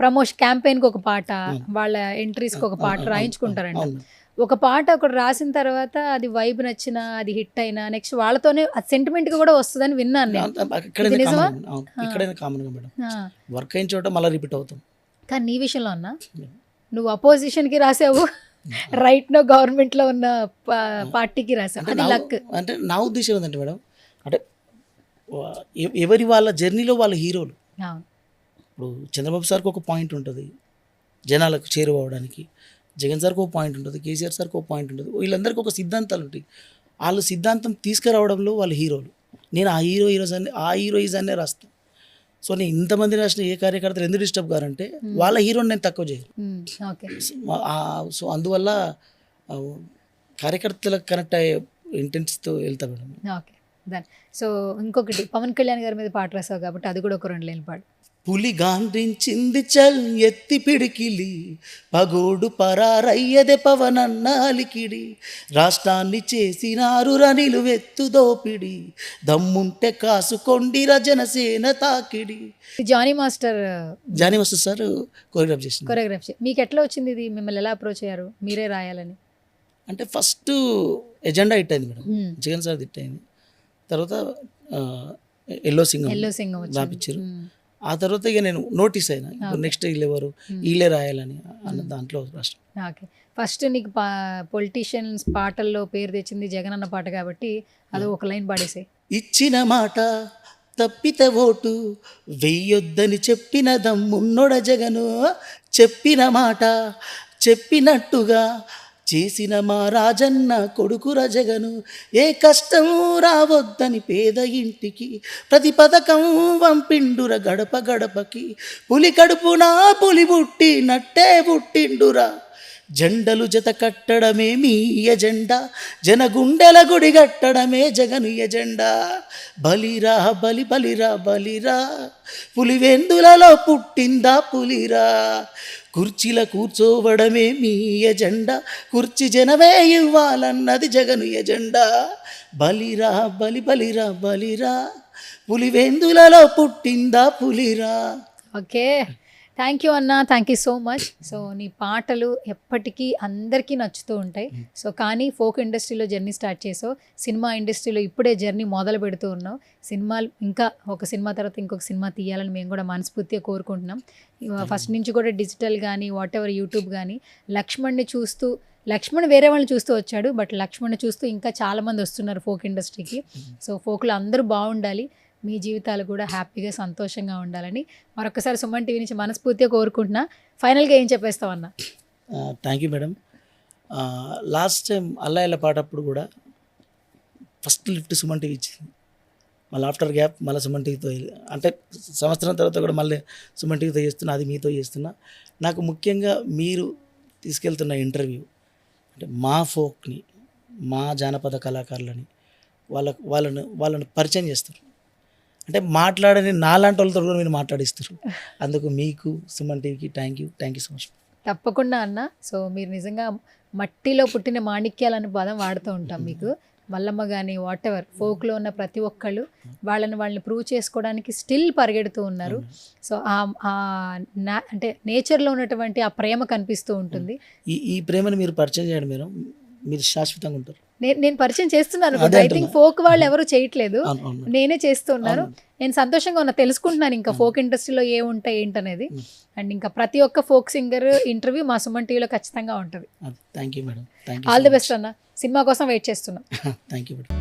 ప్రమోషన్ క్యాంపెయిన్కి ఒక పాట, వాళ్ళ ఎంట్రీస్కి ఒక పాట రాయించుకుంటారంట. ఒక పాట ఒకటి రాసిన తర్వాత అది వైబ్ నచ్చినా అది హిట్ అయినా నెక్స్ట్ వాళ్ళతోనే సెంటిమెంట్ కూడా వస్తుందని విన్నాను నేను. వర్క్ అయిన చోట మళ్ళీ రిపీట్ అవుతాం. కానీ నీ విషయంలో అన్న నువ్వు అపోజిషన్కి రాసావు, రైట్ నో గవర్నమెంట్లో ఉన్న పార్టీకి రాసావు, అది లక్. అంటే నా ఉద్దేశం ఏంటంటే మేడం, అంటే ఎవరి వాళ్ళ జర్నీలో వాళ్ళ హీరోలు. ఇప్పుడు చంద్రబాబు సార్కి ఒక పాయింట్ ఉంటుంది జనాలకు చేరువవడానికి, జగన్ సార్కి ఒక పాయింట్ ఉంటుంది, కేసీఆర్ సార్కి ఒక పాయింట్ ఉంటుంది, వీళ్ళందరికీ ఒక సిద్ధాంతాలు ఉంటాయి. వాళ్ళు సిద్ధాంతం తీసుకురావడంలో వాళ్ళ హీరోలు. నేను ఆ హీరోయిజాన్నే రాస్తాను. సో నేను ఇంతమంది రాసిన ఏ కార్యకర్తలు ఎందుకు డిస్టర్బ్ కారంటే వాళ్ళ హీరోని నేను తక్కువ చేయను. సో అందువల్ల కార్యకర్తలకు కనెక్ట్ అయ్యే ఇంటెన్స్తో వెళ్తా మేడం. ఓకే దాని. సో ఇంకొకటి పవన్ కళ్యాణ్ గారి మీద పాట రాసావు కాబట్టి అది కూడా ఒక 2 లైన్లు పాడు. పులి గాండ్రించింది చల్ ఎత్తి పిడికిలి పగోడు పరారయ్యదే పవనన్న అలికిడి రాష్ట్రాన్ని చేసినారు రనిలు వెత్తు దోపిడి దమ్ముంటే కాసుకొండిర జనసేన తాకిడి. జానీ మాస్టర్ సార్ కొరియోగ్రాఫ్ మీకు ఎట్లా వచ్చింది ఇది? మిమ్మల్ని ఎలా అప్రోచ్ అయ్యారు మీరే రాయాలని? అంటే ఫస్ట్ ఎజెండా హిట్ అయింది మేడం, జగన్ సార్ హిట్ అయింది. తర్వాత ఎల్లో సింగం రాపించారు. ఆ తర్వాత ఇక నేను నోటీస్ అయినా నెక్స్ట్ వీళ్ళెవరు వీళ్ళే రాయాలని అన్న దాంట్లో రాష్ట్రం. ఓకే, ఫస్ట్ నీకు పొలిటీషియన్స్ పాటల్లో పేరు తెచ్చింది జగన్ అన్న పాట కాబట్టి అది ఒక లైన్ పాడేసాయి. ఇచ్చిన మాట తప్పిత ఓటు వెయ్యొద్దని చెప్పిన దమ్మున్నొడ జగను, చెప్పిన మాట చెప్పినట్టుగా చేసిన మా రాజన్న కొడుకుర జగను, ఏ కష్టం రావద్దని పేద ఇంటికి ప్రతి పథకం వంపిండుర గడప గడపకి, పులి కడుపునా పులి పుట్టినట్టే పుట్టిండురా, జెండలు జత కట్టడమే మీ ఎజెండా, జనగుండెల గుడి కట్టడమే జగను ఎజెండా, బలిరా బలి బలిరా బలిరా, పులివెందులలో పుట్టిందా పులిరా, కుర్చీల కూర్చోవడమే మీ ఎజెండా, కుర్చీ జనమే ఇవ్వాలన్నది జగను ఎజెండా, బలిరా బలి బలిరా బలిరా, పులివెందులలో పుట్టిందా పులిరా. ఓకే, థ్యాంక్ యూ అన్న, thank you so much. So నీ పాటలు ఎప్పటికీ అందరికీ నచ్చుతూ ఉంటాయి. సో కానీ ఫోక్ ఇండస్ట్రీలో జర్నీ స్టార్ట్ చేసావు, సినిమా ఇండస్ట్రీలో ఇప్పుడే జర్నీ మొదలు పెడుతూ ఉన్నావు. సినిమాలు ఇంకా ఒక సినిమా తర్వాత ఇంకొక సినిమా తీయాలని మేము కూడా మనస్ఫూర్తిగా కోరుకుంటున్నాం. ఫస్ట్ నుంచి కూడా డిజిటల్ కానీ వాట్ ఎవర్ యూట్యూబ్ కానీ లక్ష్మణ్ వేరే వాళ్ళని చూస్తూ వచ్చాడు, బట్ లక్ష్మణ్ చూస్తూ ఇంకా చాలామంది వస్తున్నారు ఫోక్ ఇండస్ట్రీకి. సో ఫోక్లో అందరూ బాగుండాలి, మీ జీవితాలు కూడా హ్యాపీగా సంతోషంగా ఉండాలని మరొకసారి సుమన్ టీవీ నుంచి మనస్ఫూర్తిగా కోరుకుంటున్నా. ఫైనల్గా ఏం చెప్పేస్తావు అన్న? Thank you madam. Last time అల్లా ఇలా పాటప్పుడు కూడా ఫస్ట్ లిఫ్ట్ సుమన్ టీవీ ఇచ్చింది. మళ్ళీ ఆఫ్టర్ గ్యాప్ మళ్ళీ సుమన్ టీవీతో, అంటే సంవత్సరం తర్వాత కూడా మళ్ళీ సుమన్ టీవీతో చేస్తున్నా, అది మీతో చేస్తున్నా. నాకు ముఖ్యంగా మీరు తీసుకెళ్తున్న ఇంటర్వ్యూ అంటే మా ఫోక్ని, మా జానపద కళాకారులని వాళ్ళని పరిచయం చేస్తారు. అంటే మాట్లాడని నాలాంటి వాళ్ళతో కూడా మీరు మాట్లాడిస్తారు. అందుకు మీకు సుమన్ టీవీకి థ్యాంక్ యూ సో మచ్. తప్పకుండా అన్న. సో మీరు నిజంగా మట్టిలో పుట్టిన మాణిక్యాలని పదం వాడుతూ ఉంటాం. మీకు మల్లమ్మ కానీ వాట్ ఎవర్ ఫోక్లో ఉన్న ప్రతి ఒక్కళ్ళు వాళ్ళని ప్రూవ్ చేసుకోవడానికి స్టిల్ పరిగెడుతూ ఉన్నారు. సో అంటే నేచర్లో ఉన్నటువంటి ఆ ప్రేమ కనిపిస్తూ ఉంటుంది. ఈ ప్రేమను మీరు పరిచయం చేయడం మీరు శాశ్వతంగా ఉంటారు. నేను పరిచయం చేస్తున్నాను. ఐ థింక్ ఫోక్ వాళ్ళు ఎవరు చేయట్లేదు, నేనే చేస్తున్నాను. నేను సంతోషంగా ఉన్నా, తెలుసుకుంటున్నాను ఇంకా ఫోక్ ఇండస్ట్రీలో ఏముంటాయి ఏంటనేది. అండ్ ఇంకా ప్రతి ఒక్క ఫోక్ సింగర్ ఇంటర్వ్యూ మా సుమన్ టీవీలో ఖచ్చితంగా ఉంటుంది. Thank you madam. All the best అన్న. సినిమా కోసం వెయిట్ చేస్తున్నాం. Thank you madam.